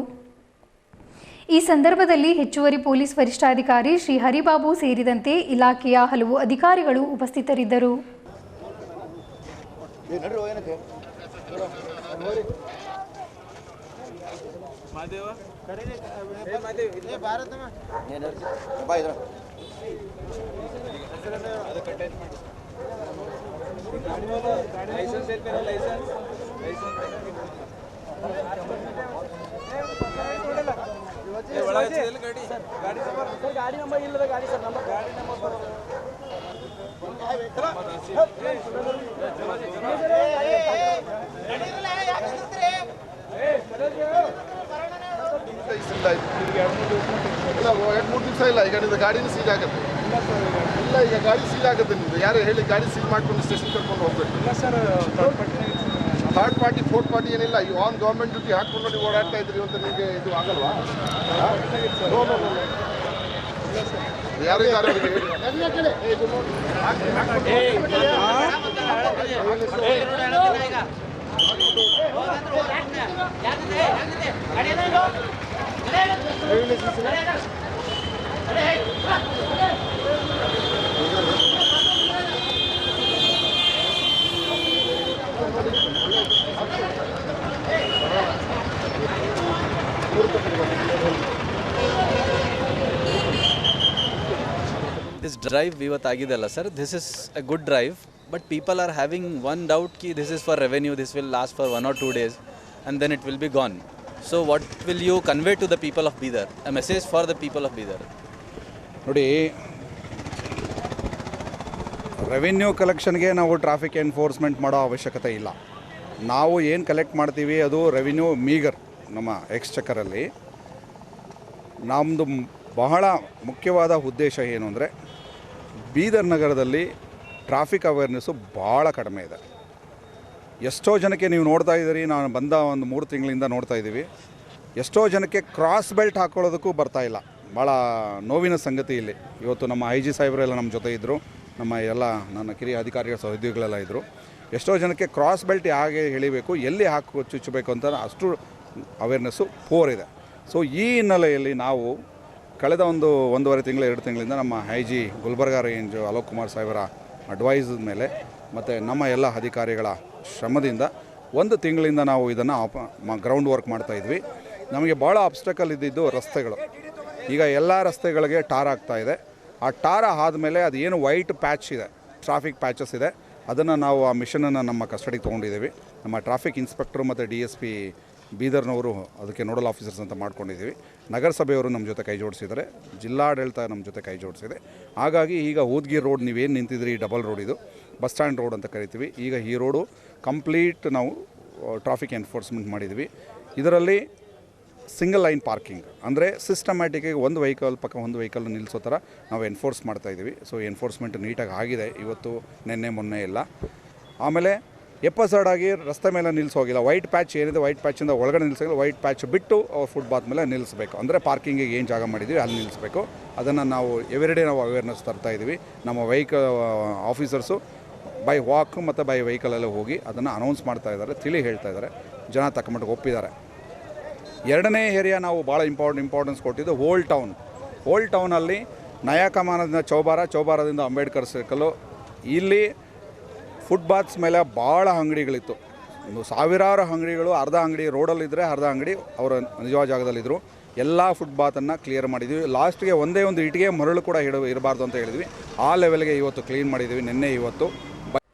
ಈ ಸಂದರ್ಭದಲ್ಲಿ ಹೆಚ್ಚುವರಿ ಪೊಲೀಸ್ ವರಿಷ್ಠಾಧಿಕಾರಿ ಶ್ರೀ ಹರಿಬಾಬು ಸೇರಿದಂತೆ ಇಲಾಖೆಯ ಹಲವು ಅಧಿಕಾರಿಗಳು ಉಪಸ್ಥಿತರಿದ್ದರು. ಮೂರು ದಿವಸ ಇಲ್ಲ, ಈಗ ನಿಮ್ದು ಗಾಡಿನೂ ಸೀಲ್ ಆಗುತ್ತೆ. ಇಲ್ಲ, ಈಗ ಗಾಡಿ ಸೀಲ್ ಆಗುತ್ತೆ ನಿಮ್ದು. ಯಾರು ಹೇಳಿ ಗಾಡಿ ಸೀಲ್ ಮಾಡ್ಕೊಂಡು ಸ್ಟೇಷನ್ ಕರ್ಕೊಂಡು ಹೋಗ್ಬೇಕು? ಇಲ್ಲ sir, third party fourth party ಏನಿಲ್ಲ. ಈ ಆನ್ ಗೌರ್ಮೆಂಟ್ ಡ್ಯೂಟಿ ಹಾಕ್ಕೊಂಡು ನೀವು ಓಡಾಡ್ತಾ ಇದ್ರಿ ಅಂತ ನಿಮಗೆ ಇದು ಆಗಲ್ವಾ? ಯಾರು ಇದ್ದಾರೆ This drive vivatagidalla sir, this is a good drive, but people are having one doubt ki this is for revenue, this will last for 1 or 2 days and then it will be gone. So what will you convey to the people of Bidar, a message for the people of Bidar? ನೋಡಿ, revenue ಕಲೆಕ್ಷನ್ಗೆ ನಾವು traffic enforcement ಮಾಡೋ ಅವಶ್ಯಕತೆ ಇಲ್ಲ. ನಾವು ಏನು collect ಮಾಡ್ತೀವಿ ಅದು revenue meagre. ನಮ್ಮ ಎಕ್ಸ್ಚೆಕರಲ್ಲಿ ನಮ್ಮದು ಬಹಳ ಮುಖ್ಯವಾದ ಉದ್ದೇಶ ಏನು ಅಂದರೆ, ಬೀದರ್ ನಗರದಲ್ಲಿ ಟ್ರಾಫಿಕ್ ಅವೇರ್ನೆಸ್ಸು ಭಾಳ ಕಡಿಮೆ ಇದೆ. ಎಷ್ಟೋ ಜನಕ್ಕೆ ನೀವು ನೋಡ್ತಾ ಇದ್ದೀರಿ, ನಾನು ಬಂದ ಒಂದು 3 ತಿಂಗಳಿಂದ ನೋಡ್ತಾ ಇದ್ದೀವಿ, ಎಷ್ಟೋ ಜನಕ್ಕೆ ಕ್ರಾಸ್ ಬೆಲ್ಟ್ ಹಾಕ್ಕೊಳ್ಳೋದಕ್ಕೂ ಬರ್ತಾಯಿಲ್ಲ. ಭಾಳ ನೋವಿನ ಸಂಗತಿ ಇಲ್ಲಿ. ಇವತ್ತು ನಮ್ಮ IG ಸಾಹೇಬರೆಲ್ಲ ನಮ್ಮ ಜೊತೆ ಇದ್ದರು, ನಮ್ಮ ಎಲ್ಲ ನನ್ನ ಕಿರಿಯ ಅಧಿಕಾರಿಗಳ ಸಹೋದ್ಯೋಗಿಗಳೆಲ್ಲ ಇದ್ದರು. ಎಷ್ಟೋ ಜನಕ್ಕೆ ಕ್ರಾಸ್ ಬೆಲ್ಟ್ ಹೇಗೆ ಎಳಿಬೇಕು, ಎಲ್ಲಿ ಚುಚ್ಚಬೇಕು ಅಂತ ಅಷ್ಟು ಅವೇರ್ನೆಸ್ಸು ಪೋರ್ ಇದೆ. ಸೊ ಈ ಹಿನ್ನೆಲೆಯಲ್ಲಿ ನಾವು ಕಳೆದ 1.5 ತಿಂಗಳು 2 ತಿಂಗಳಿಂದ ನಮ್ಮ IG ಗುಲ್ಬರ್ಗ ರೇಂಜು ಅಲೋಕ್ ಕುಮಾರ್ ಸಾಹೇಬರ ಅಡ್ವೈಸ್ ಮೇಲೆ ಮತ್ತು ನಮ್ಮ ಎಲ್ಲ ಅಧಿಕಾರಿಗಳ ಶ್ರಮದಿಂದ 1 ತಿಂಗಳಿಂದ ನಾವು ಇದನ್ನು ಗ್ರೌಂಡ್ ವರ್ಕ್ ಮಾಡ್ತಾಯಿದ್ವಿ. ನಮಗೆ ಭಾಳ ಅಬ್ಸ್ಟಕಲ್ ಇದ್ದಿದ್ದು ರಸ್ತೆಗಳು. ಈಗ ಎಲ್ಲ ರಸ್ತೆಗಳಿಗೆ ಟಾರ್ ಆಗ್ತಾಯಿದೆ. ಆ ಟಾರ್ ಆದಮೇಲೆ ಅದು ಏನು ವೈಟ್ ಪ್ಯಾಚ್ ಇದೆ, ಟ್ರಾಫಿಕ್ ಪ್ಯಾಚಸ್ ಇದೆ, ಅದನ್ನು ನಾವು ಆ ಮಿಷನನ್ನು ನಮ್ಮ ಕಸ್ಟಡಿಗೆ ತೊಗೊಂಡಿದ್ದೀವಿ. ನಮ್ಮ ಟ್ರಾಫಿಕ್ ಇನ್ಸ್ಪೆಕ್ಟ್ರು ಮತ್ತು DSP ಬೀದರ್ನವರು ಅದಕ್ಕೆ ನೋಡಲ್ ಆಫೀಸರ್ಸ್ ಅಂತ ಮಾಡ್ಕೊಂಡಿದ್ದೀವಿ. ನಗರಸಭೆಯವರು ನಮ್ಮ ಜೊತೆ ಕೈ ಜೋಡಿಸಿದ್ದಾರೆ, ಜಿಲ್ಲಾಡಳಿತ ನಮ್ಮ ಜೊತೆ ಕೈ ಜೋಡಿಸಿದೆ. ಹಾಗಾಗಿ ಈಗ ಊದ್ಗಿರ್ ರೋಡ್ ನೀವೇನು ನಿಂತಿದ್ರಿ, ಡಬಲ್ ರೋಡ್ ಇದು ಬಸ್ ಸ್ಟ್ಯಾಂಡ್ ರೋಡ್ ಅಂತ ಕರಿತೀವಿ. ಈಗ ಈ ರೋಡು ಕಂಪ್ಲೀಟ್ ನಾವು ಟ್ರಾಫಿಕ್ ಎನ್ಫೋರ್ಸ್ಮೆಂಟ್ ಮಾಡಿದ್ವಿ. ಇದರಲ್ಲಿ ಸಿಂಗಲ್ ಲೈನ್ ಪಾರ್ಕಿಂಗ್ ಅಂದರೆ ಸಿಸ್ಟಮ್ಯಾಟಿಕ್ಕಾಗಿ ಒಂದು ವೆಹಿಕಲ್ ಪಕ್ಕ ಒಂದು ವೆಹಿಕಲ್ ನಿಲ್ಲಿಸೋ ಥರ ನಾವು ಎನ್ಫೋರ್ಸ್ ಮಾಡ್ತಾಯಿದ್ದೀವಿ. ಸೊ ಎನ್ಫೋರ್ಸ್ಮೆಂಟ್ ನೀಟಾಗಿ ಆಗಿದೆ ಇವತ್ತು, ನಿನ್ನೆ ಮೊನ್ನೆ ಎಲ್ಲ. ಆಮೇಲೆ ಎಪ್ಪಸೈಡಾಗಿ ರಸ್ತೆ ಮೇಲೆ ನಿಲ್ಲಿಸೋಗಿಲ್ಲ. ವೈಟ್ ಪ್ಯಾಚ್ ಏನಿದೆ, ವೈಟ್ ಪ್ಯಾಚಿಂದ ಒಳಗಡೆ ನಿಲ್ಲಿಸೋಗಿಲ್ಲ. ವೈಟ್ ಪ್ಯಾಚ್ ಬಿಟ್ಟು ಅವ್ರು ಫುಟ್ಪಾತ್ ಮೇಲೆ ನಿಲ್ಲಿಸಬೇಕು. ಅಂದರೆ ಪಾರ್ಕಿಂಗಿಗೆ ಏನು ಜಾಗ ಮಾಡಿದ್ದೀವಿ ಅಲ್ಲಿ ನಿಲ್ಲಿಸಬೇಕು. ಅದನ್ನು ನಾವು ಎವ್ರಿಡೇ ನಾವು ಅವೇರ್ನೆಸ್ ತರ್ತಾಯಿದ್ದೀವಿ. ನಮ್ಮ ವೆಹಿಕಲ್ ಆಫೀಸರ್ಸು ಬೈ ವಾಕ್ ಮತ್ತು ಬೈ ವೆಹಿಕಲಲ್ಲೇ ಹೋಗಿ ಅದನ್ನು ಅನೌನ್ಸ್ ಮಾಡ್ತಾ ಇದ್ದಾರೆ, ತಿಳಿ ಹೇಳ್ತಾ ಇದ್ದಾರೆ. ಜನ ತಕ್ಕಮಟ್ಟಿಗೆ ಒಪ್ಪಿದ್ದಾರೆ. ಎರಡನೇ ಏರಿಯಾ ನಾವು ಭಾಳ ಇಂಪಾರ್ಟೆನ್ಸ್ ಕೊಟ್ಟಿದ್ದು ಓಲ್ಡ್ ಟೌನಲ್ಲಿ ನಯಾಕಮಾನದಿಂದ ಚೌಬಾರದಿಂದ ಅಂಬೇಡ್ಕರ್ ಸರ್ಕಲ್ಲು, ಇಲ್ಲಿ ಫುಟ್ಪಾತ್ಸ್ ಮೇಲೆ ಭಾಳ ಅಂಗಡಿಗಳಿತ್ತು. ಸಾವಿರಾರು ಅಂಗಡಿಗಳು, ಅರ್ಧ ಅಂಗಡಿ ರೋಡಲ್ಲಿದ್ದರೆ ಅರ್ಧ ಅಂಗಡಿ ಅವರ ನಿಜವಾದ ಜಾಗದಲ್ಲಿದ್ದರು. ಎಲ್ಲ ಫುಟ್ಪಾತನ್ನು ಕ್ಲಿಯರ್ ಮಾಡಿದ್ವಿ. ಲಾಸ್ಟ್ಗೆ ಒಂದೇ ಒಂದು ಇಟ್ಟಿಗೆ ಮರಳು ಕೂಡ ಇರಬಾರ್ದು ಅಂತ ಹೇಳಿದ್ವಿ. ಆ ಲೆವೆಲ್ಗೆ ಇವತ್ತು ಕ್ಲೀನ್ ಮಾಡಿದ್ದೀವಿ, ನಿನ್ನೆ ಇವತ್ತು.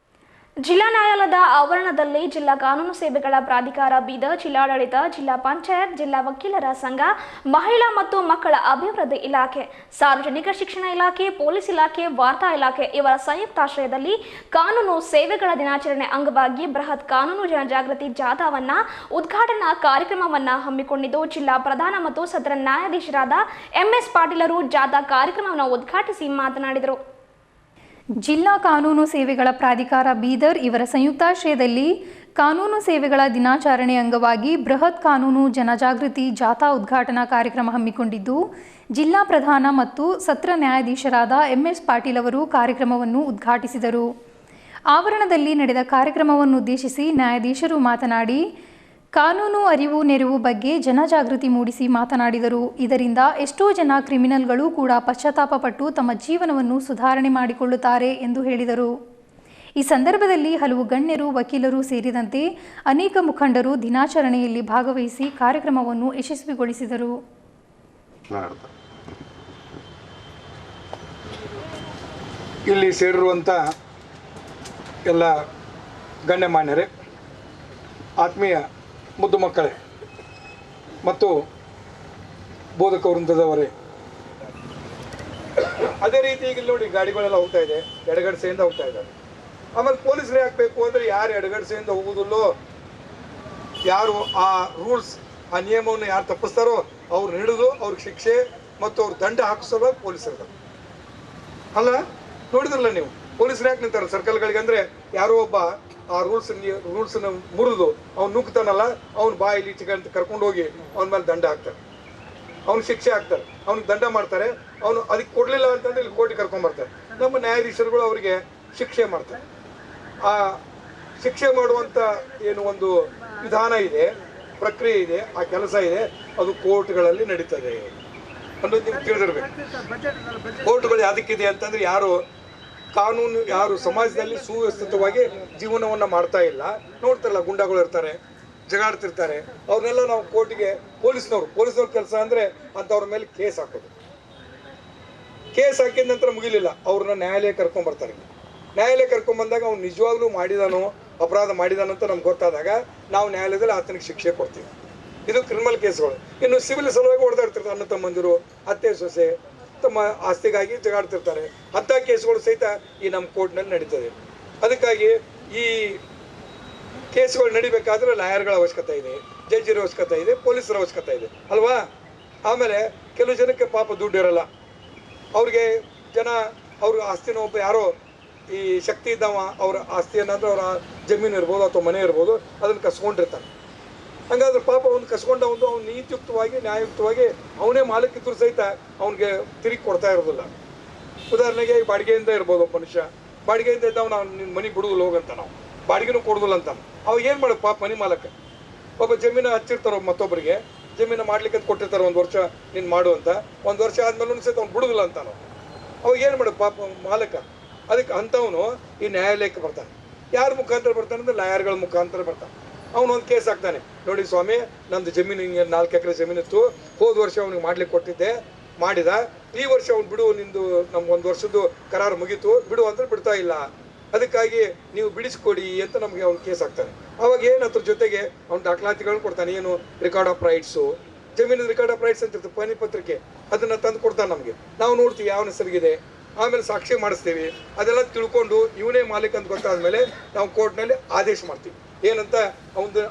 ಜಿಲ್ಲಾ ನ್ಯಾಯಾಲಯದ ಆವರಣದಲ್ಲಿ ಜಿಲ್ಲಾ ಕಾನೂನು ಸೇವೆಗಳ ಪ್ರಾಧಿಕಾರ ಬೀದರ್, ಜಿಲ್ಲಾಡಳಿತ, ಜಿಲ್ಲಾ ಪಂಚಾಯತ್, ಜಿಲ್ಲಾ ವಕೀಲರ ಸಂಘ, ಮಹಿಳಾ ಮತ್ತು ಮಕ್ಕಳ ಅಭಿವೃದ್ಧಿ ಇಲಾಖೆ, ಸಾರ್ವಜನಿಕ ಶಿಕ್ಷಣ ಇಲಾಖೆ, ಪೊಲೀಸ್ ಇಲಾಖೆ, ವಾರ್ತಾ ಇಲಾಖೆ ಇವರ ಸಂಯುಕ್ತಾಶ್ರಯದಲ್ಲಿ ಕಾನೂನು ಸೇವೆಗಳ ದಿನಾಚರಣೆ ಅಂಗವಾಗಿ ಬೃಹತ್ ಕಾನೂನು ಜನಜಾಗೃತಿ ಜಾಥಾವನ್ನ ಉದ್ಘಾಟನಾ ಕಾರ್ಯಕ್ರಮವನ್ನ ಹಮ್ಮಿಕೊಂಡಿದ್ದು, ಜಿಲ್ಲಾ ಪ್ರಧಾನ ಮತ್ತು ಸತ್ರ ನ್ಯಾಯಾಧೀಶರಾದ MS ಪಾಟೀಲರು ಜಾಥಾ ಕಾರ್ಯಕ್ರಮವನ್ನು ಉದ್ಘಾಟಿಸಿ ಮಾತನಾಡಿದರು. ಜಿಲ್ಲಾ ಕಾನೂನು ಸೇವೆಗಳ ಪ್ರಾಧಿಕಾರ ಬೀದರ್ ಇವರ ಸಂಯುಕ್ತಾಶ್ರಯದಲ್ಲಿ ಕಾನೂನು ಸೇವೆಗಳ ದಿನಾಚರಣೆ ಅಂಗವಾಗಿ ಬೃಹತ್ ಕಾನೂನು ಜನಜಾಗೃತಿ ಜಾಥಾ ಉದ್ಘಾಟನಾ ಕಾರ್ಯಕ್ರಮ ಹಮ್ಮಿಕೊಂಡಿದ್ದು, ಜಿಲ್ಲಾ ಪ್ರಧಾನ ಮತ್ತು ಸತ್ರ ನ್ಯಾಯಾಧೀಶರಾದ MS ಪಾಟೀಲ್ ಅವರು ಕಾರ್ಯಕ್ರಮವನ್ನು ಉದ್ಘಾಟಿಸಿದರು. ಆವರಣದಲ್ಲಿ ನಡೆದ ಕಾರ್ಯಕ್ರಮವನ್ನು ಉದ್ದೇಶಿಸಿ ನ್ಯಾಯಾಧೀಶರು ಮಾತನಾಡಿ, ಕಾನೂನು ಅರಿವು ನೆರವು ಬಗ್ಗೆ ಜನಜಾಗೃತಿ ಮೂಡಿಸಿ ಮಾತನಾಡಿದರು. ಇದರಿಂದ ಎಷ್ಟೋ ಜನ ಕ್ರಿಮಿನಲ್ಗಳು ಕೂಡ ಪಶ್ಚಾತ್ತಾಪಪಟ್ಟು ತಮ್ಮ ಜೀವನವನ್ನು ಸುಧಾರಣೆ ಮಾಡಿಕೊಳ್ಳುತ್ತಾರೆ ಎಂದು ಹೇಳಿದರು. ಈ ಸಂದರ್ಭದಲ್ಲಿ ಹಲವು ಗಣ್ಯರು, ವಕೀಲರು ಸೇರಿದಂತೆ ಅನೇಕ ಮುಖಂಡರು ದಿನಾಚರಣೆಯಲ್ಲಿ ಭಾಗವಹಿಸಿ ಕಾರ್ಯಕ್ರಮವನ್ನು ಯಶಸ್ವಿಗೊಳಿಸಿದರು. ಇಲ್ಲಿ ಸೇರಿರುವಂಥ ಎಲ್ಲ ಗಣ್ಯಮಾನ್ಯರೇ, ಆತ್ಮೀಯ ಮುದ್ದು ಮಕ್ಕಳೇ ಮತ್ತು ಬೋಧಕ ವೃಂದದವರೇ. ಅದೇ ರೀತಿ ಈಗ ಇಲ್ಲಿ ನೋಡಿ ಗಾಡಿಗಳೆಲ್ಲ ಹೋಗ್ತಾ ಇದೆ, ಎಡಗಡೆಸೆಯಿಂದ ಹೋಗ್ತಾ ಇದ್ದಾರೆ. ಆಮೇಲೆ ಪೊಲೀಸರು ಹಾಕಬೇಕು ಅಂದರೆ ಯಾರು ಎಡಗಡೆಸೆಯಿಂದ ಹೋಗುವುದಿಲ್ಲೋ, ಯಾರು ಆ ರೂಲ್ಸ್ ಆ ನಿಯಮವನ್ನು ಯಾರು ತಪ್ಪಿಸ್ತಾರೋ ಅವ್ರು ಹಿಡಿದು ಅವ್ರಿಗೆ ಶಿಕ್ಷೆ ಮತ್ತು ಅವ್ರು ದಂಡ ಹಾಕಿಸೋದು ಪೊಲೀಸರು. ಅಲ್ಲ ನೋಡಿದ್ರಲ್ಲ ನೀವು, ಪೊಲೀಸರು ಯಾಕೆ ನಿಂತಾರೆ ಸರ್ಕಲ್ಗಳಿಗೆ ಅಂದರೆ ಯಾರೋ ಒಬ್ಬ ಆ ರೂಲ್ಸನ್ನು ಮುರಿದು ಅವ್ನು ನುಗ್ತಾನಲ್ಲ, ಅವ್ನು ಬಾಯಿಲಿ ಚಿಕನ್ ಕರ್ಕೊಂಡು ಹೋಗಿ ಅವನ ಮೇಲೆ ದಂಡ ಹಾಕ್ತಾರೆ, ಅವ್ನಿಗೆ ಶಿಕ್ಷೆ ಹಾಕ್ತಾರೆ, ಅವ್ನಿಗೆ ದಂಡ ಮಾಡ್ತಾರೆ. ಅವನು ಅದಕ್ಕೆ ಕೊಡಲಿಲ್ಲ ಅಂತಂದ್ರೆ ಇಲ್ಲಿ ಕೋರ್ಟಿಗೆ ಕರ್ಕೊಂಬರ್ತಾರೆ. ನಮ್ಮ ನ್ಯಾಯಾಧೀಶರುಗಳು ಅವರಿಗೆ ಶಿಕ್ಷೆ ಮಾಡ್ತಾರೆ. ಆ ಶಿಕ್ಷೆ ಮಾಡುವಂಥ ಏನು ಒಂದು ವಿಧಾನ ಇದೆ, ಪ್ರಕ್ರಿಯೆ ಇದೆ, ಆ ಕೆಲಸ ಇದೆ, ಅದು ಕೋರ್ಟ್ಗಳಲ್ಲಿ ನಡೀತದೆ ಅನ್ನೋದು ನಿಮ್ಗೆ ತಿಳಿದಿರ್ಬೇಕು. ಕೋರ್ಟ್ಗಳು ಯಾವುದಕ್ಕಿದೆ ಅಂತಂದ್ರೆ ಯಾರು ಕಾನೂನು, ಯಾರು ಸಮಾಜದಲ್ಲಿ ಸುವ್ಯವಸ್ಥಿತವಾಗಿ ಜೀವನವನ್ನು ಮಾಡ್ತಾ ಇಲ್ಲ, ನೋಡ್ತಾರಲ್ಲ ಗುಂಡಾಗಳು ಇರ್ತಾರೆ, ಜಗಾಡ್ತಿರ್ತಾರೆ, ಅವ್ರನ್ನೆಲ್ಲ ನಾವು ಕೋರ್ಟಿಗೆ ಪೊಲೀಸ್ನವ್ರ ಕೆಲಸ ಅಂದರೆ ಅಂಥವ್ರ ಮೇಲೆ ಕೇಸ್ ಹಾಕೋದು. ಕೇಸ್ ಹಾಕಿದ ನಂತರ ಮುಗಿಲಿಲ್ಲ, ಅವ್ರನ್ನ ನ್ಯಾಯಾಲಯ ಕರ್ಕೊಂಬರ್ತಾರೆ. ನ್ಯಾಯಾಲಯ ಕರ್ಕೊಂಬಂದಾಗ ಅವ್ನು ನಿಜವಾಗ್ಲೂ ಮಾಡಿದಾನೋ ಅಪರಾಧ ಮಾಡಿದಾನಂತ ನಮ್ಗೆ ಗೊತ್ತಾದಾಗ ನಾವು ನ್ಯಾಯಾಲಯದಲ್ಲಿ ಆತನಿಗೆ ಶಿಕ್ಷೆ ಕೊಡ್ತೀವಿ. ಇದು ಕ್ರಿಮಿನಲ್ ಕೇಸ್ಗಳು. ಇನ್ನು ಸಿವಿಲ್ ಸಲುವಾಗಿ ಹೊಡೆದಾಡ್ತಿರ್ತಾರೆ, ಅಣ್ಣ ತಮ್ಮಂದಿರು, ಅತ್ತೆ ಸೊಸೆ ತಮ್ಮ ಆಸ್ತಿಗಾಗಿ ಜಗಾಡ್ತಿರ್ತಾರೆ. ಅಂಥ ಕೇಸ್ಗಳು ಸಹಿತ ಈ ನಮ್ಮ ಕೋರ್ಟ್ನಲ್ಲಿ ನಡೀತದೆ. ಅದಕ್ಕಾಗಿ ಈ ಕೇಸ್ಗಳು ನಡಿಬೇಕಾದ್ರೆ ಲಾಯರ್ಗಳ ಅವಶ್ಯಕತೆ ಇದೆ, ಜಡ್ಜರ ಅವಶ್ಯಕತೆ ಇದೆ, ಪೊಲೀಸರ ಅವಶ್ಯಕತೆ ಇದೆ ಅಲ್ವಾ. ಆಮೇಲೆ ಕೆಲವು ಜನಕ್ಕೆ ಪಾಪ ದುಡ್ಡು ಇರಲ್ಲ, ಅವ್ರಿಗೆ ಜನ ಅವ್ರ ಆಸ್ತಿನ ಒಬ್ಬ ಯಾರೋ ಈ ಶಕ್ತಿ ಇದ್ದವ ಅವ್ರ ಆಸ್ತಿ ಏನಾದರೂ ಅವರ ಜಮೀನು ಇರ್ಬೋದು ಅಥವಾ ಮನೆ ಇರ್ಬೋದು, ಅದನ್ನು ಕಸ್ಕೊಂಡಿರ್ತಾನೆ. ಹಂಗಾದ್ರೆ ಪಾಪ ಅವ್ನು ಕಸ್ಕೊಂಡವನು ಅವ್ನು ನೀತಿಯುಕ್ತವಾಗಿ ನ್ಯಾಯಯುಕ್ತವಾಗಿ ಅವನೇ ಮಾಲಕ್ಕಿದ್ರು ಸಹಿತ ಅವನಿಗೆ ತಿರುಗಿ ಕೊಡ್ತಾ ಇರೋದಿಲ್ಲ. ಉದಾಹರಣೆಗೆ ಬಾಡಿಗೆಯಿಂದ ಇರ್ಬೋದು, ಒಬ್ಬ ಮನುಷ್ಯ ಬಾಡಿಗೆಯಿಂದ ಇದ್ದವ ನಾವು ನಿನ್ನ ಮನೆಗೆ ಬಿಡುದಿಲ್ಲ ಹೋಗಂತ, ನಾವು ಬಾಡಿಗೆನೂ ಕೊಡೋದಿಲ್ಲ ಅಂತ. ಅವಾಗ ಏನು ಮಾಡೋದು ಪಾಪ ಮನೆ ಮಾಲಕ. ಒಬ್ಬ ಜಮೀನು ಹಚ್ಚಿರ್ತಾರೋ ಮತ್ತೊಬ್ಬರಿಗೆ ಜಮೀನು ಮಾಡ್ಲಿಕ್ಕೆ ಅಂತ ಕೊಟ್ಟಿರ್ತಾರೆ, 1 ವರ್ಷ ನೀನು ಮಾಡು ಅಂತ. 1 ವರ್ಷ ಆದ್ಮೇಲೆ ಸಹಿತ ಅವ್ನು ಬಿಡುದಿಲ್ಲ ಅಂತ ನಾವು. ಅವಾಗ ಏನು ಮಾಡೋದು ಪಾಪ ಮಾಲಕ. ಅದಕ್ಕೆ ಅಂಥವನು ಈ ನ್ಯಾಯಾಲಯಕ್ಕೆ ಬರ್ತಾನೆ. ಯಾರ ಮುಖಾಂತರ ಬರ್ತಾನೆ ಅಂದರೆ ಲಾಯರ್ಗಳ ಮುಖಾಂತರ ಬರ್ತಾನೆ. ಅವನೊಂದು ಕೇಸ್ ಹಾಕ್ತಾನೆ, ನೋಡಿ ಸ್ವಾಮಿ ನಂದು ಜಮೀನು ಹಿಂಗೆ 4 ಎಕರೆ ಜಮೀನಿತ್ತು, ಹೋದ ವರ್ಷ ಅವ್ನಿಗೆ ಮಾಡ್ಲಿಕ್ಕೆ ಕೊಟ್ಟಿದ್ದೆ, ಮಾಡಿದ, ಈ ವರ್ಷ ಅವ್ನು ಬಿಡು, ನಿಂದು ನಮ್ಗೆ 1 ವರ್ಷದ್ದು ಕರಾರು ಮುಗೀತು, ಬಿಡು ಅಂದ್ರೆ ಬಿಡ್ತಾ ಇಲ್ಲ, ಅದಕ್ಕಾಗಿ ನೀವು ಬಿಡಿಸ್ಕೊಡಿ ಅಂತ ನಮಗೆ ಅವ್ನು ಕೇಸ್ ಹಾಕ್ತಾನೆ. ಅವಾಗ ಏನು ಅದ್ರ ಜೊತೆಗೆ ಅವ್ನು ದಾಖಲಾತಿಗಳನ್ನ ಕೊಡ್ತಾನೆ. ಏನು ರೆಕಾರ್ಡ್ ಆಫ್ ರೈಟ್ಸು, ಜಮೀನಿನ ರೆಕಾರ್ಡ್ ಆಫ್ ರೈಟ್ಸ್ ಅಂತ ಇರ್ತದೆ, ಪತ್ರಿಕೆ, ಅದನ್ನು ತಂದು ಕೊಡ್ತಾನೆ ನಮಗೆ. ನಾವು ನೋಡ್ತೀವಿ ಯಾವ ಹೆಸರಿಗಿದೆ, ಆಮೇಲೆ ಸಾಕ್ಷಿ ಮಾಡಿಸ್ತೀವಿ. ಅದೆಲ್ಲ ತಿಳ್ಕೊಂಡು ಇವನೇ ಮಾಲೀಕ ಅಂತ ಗೊತ್ತಾದ್ಮೇಲೆ ನಾವು ಕೋರ್ಟ್ನಲ್ಲಿ ಆದೇಶ ಮಾಡ್ತೀವಿ. ಏನಂತ